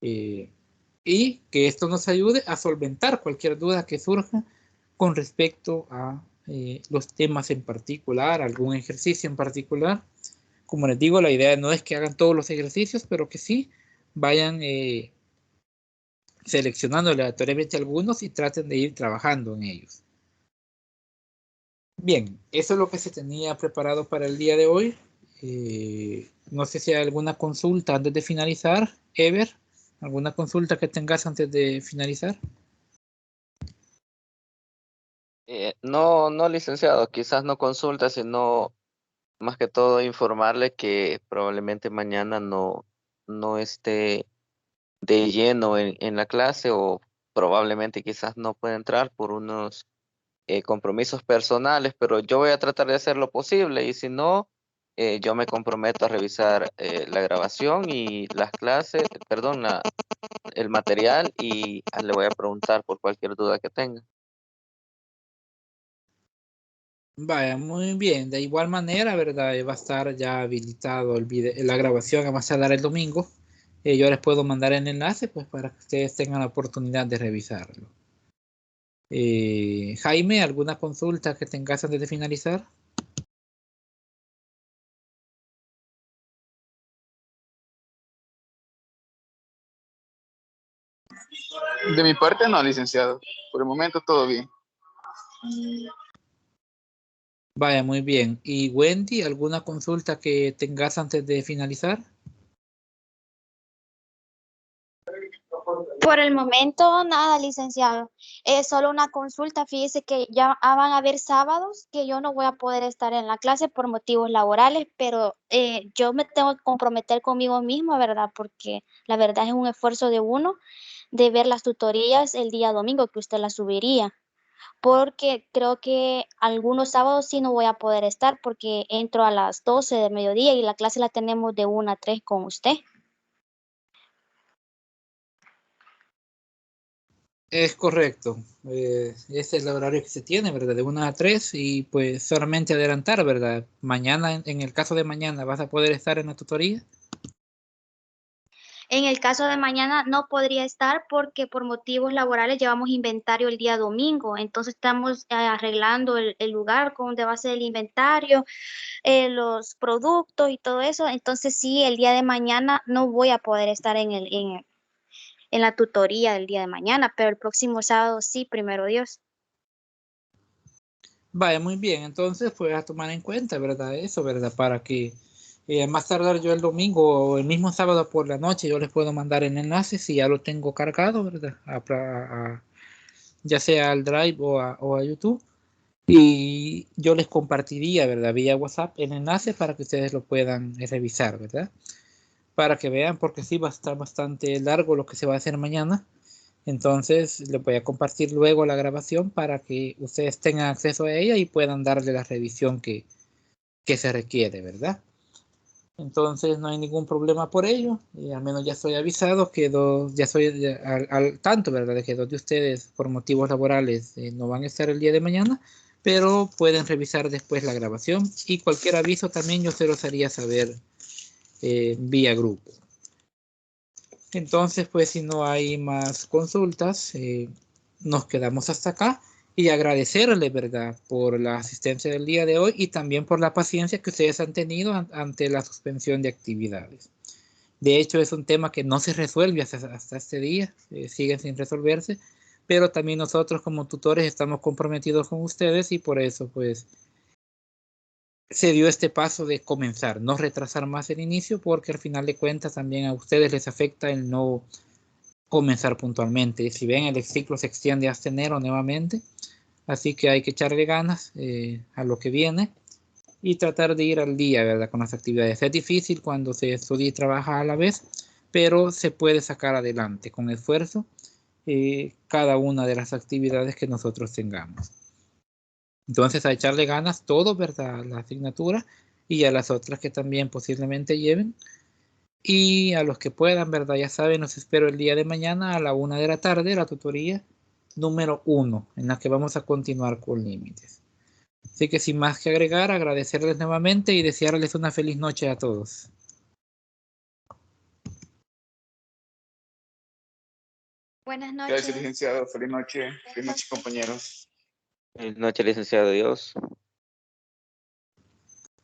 y que esto nos ayude a solventar cualquier duda que surja con respecto a los temas en particular, algún ejercicio en particular, Como les digo, la idea no es que hagan todos los ejercicios, pero que sí vayan seleccionando aleatoriamente algunos y traten de ir trabajando en ellos. Bien, eso es lo que se tenía preparado para el día de hoy. No sé si hay alguna consulta antes de finalizar. Ever, ¿alguna consulta que tengas antes de finalizar? No, no, licenciado, quizás no consulta, sino más que todo informarle que probablemente mañana no esté de lleno en la clase o probablemente quizás no pueda entrar por unos compromisos personales, pero yo voy a tratar de hacer lo posible y si no, yo me comprometo a revisar la grabación y las clases, perdón, el material y le voy a preguntar por cualquier duda que tenga. Vaya, muy bien. De igual manera, ¿verdad? Va a estar ya habilitado el video, la grabación que va a tardar el domingo. Yo les puedo mandar el enlace pues para que ustedes tengan la oportunidad de revisarlo. Jaime, ¿alguna consulta que tengas antes de finalizar? De mi parte, no, licenciado. Por el momento, todo bien. Vaya, muy bien. ¿Y Wendy, alguna consulta que tengas antes de finalizar? Por el momento, nada, licenciado. Es solo una consulta. Fíjese que ya van a haber sábados que yo no voy a poder estar en la clase por motivos laborales, pero yo me tengo que comprometer conmigo mismo, ¿verdad? Porque la verdad es un esfuerzo de uno de ver las tutorías el día domingo que usted las subiría. Porque creo que algunos sábados sí no voy a poder estar porque entro a las 12 del mediodía y la clase la tenemos de 1 a 3 con usted. Es correcto. Ese es el horario que se tiene, ¿verdad? De 1 a 3 y pues solamente adelantar, ¿verdad? Mañana, en el caso de mañana, ¿vas a poder estar en la tutoría? En el caso de mañana no podría estar porque por motivos laborales llevamos inventario el día domingo, entonces estamos arreglando el lugar con donde va a ser el inventario, los productos y todo eso, entonces sí, el día de mañana no voy a poder estar en la tutoría del día de mañana, pero el próximo sábado sí, primero Dios. Vaya, muy bien. Entonces, pues a tomar en cuenta, ¿verdad? Eso, ¿verdad? Para que más tardar yo el domingo o el mismo sábado por la noche, yo les puedo mandar el enlace si ya lo tengo cargado, ¿verdad? Ya sea al Drive o a YouTube. Y yo les compartiría, ¿verdad? Vía WhatsApp el enlace para que ustedes lo puedan revisar, ¿verdad? Para que vean, porque sí va a estar bastante largo lo que se va a hacer mañana. Entonces, les voy a compartir luego la grabación para que ustedes tengan acceso a ella y puedan darle la revisión que se requiere, ¿verdad? Entonces, no hay ningún problema por ello. Y al menos ya estoy avisado que ya soy al tanto, ¿verdad? De que dos de ustedes, por motivos laborales, no van a estar el día de mañana, pero pueden revisar después la grabación y cualquier aviso también yo se los haría saber vía grupo. Entonces, pues si no hay más consultas, nos quedamos hasta acá y agradecerle, ¿verdad?, por la asistencia del día de hoy y también por la paciencia que ustedes han tenido ante la suspensión de actividades. De hecho, es un tema que no se resuelve hasta este día, siguen sin resolverse, pero también nosotros como tutores estamos comprometidos con ustedes y por eso, pues, se dio este paso de comenzar, no retrasar más el inicio, porque al final de cuentas también a ustedes les afecta el no comenzar puntualmente. Si ven, el ciclo se extiende hasta enero nuevamente, así que hay que echarle ganas a lo que viene y tratar de ir al día, ¿verdad?, con las actividades. Es difícil cuando se estudia y trabaja a la vez, pero se puede sacar adelante con esfuerzo cada una de las actividades que nosotros tengamos. Entonces, a echarle ganas todo, ¿verdad?, la asignatura y a las otras que también posiblemente lleven. Y a los que puedan, ¿verdad? Ya saben, los espero el día de mañana a la 1 de la tarde, la tutoría número 1, en la que vamos a continuar con límites. Así que sin más que agregar, agradecerles nuevamente y desearles una feliz noche a todos. Buenas Gracias, noches. licenciado. Feliz noche. Feliz noche, compañeros. Buenas noches, licenciado. Dios.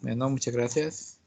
Bueno, muchas gracias.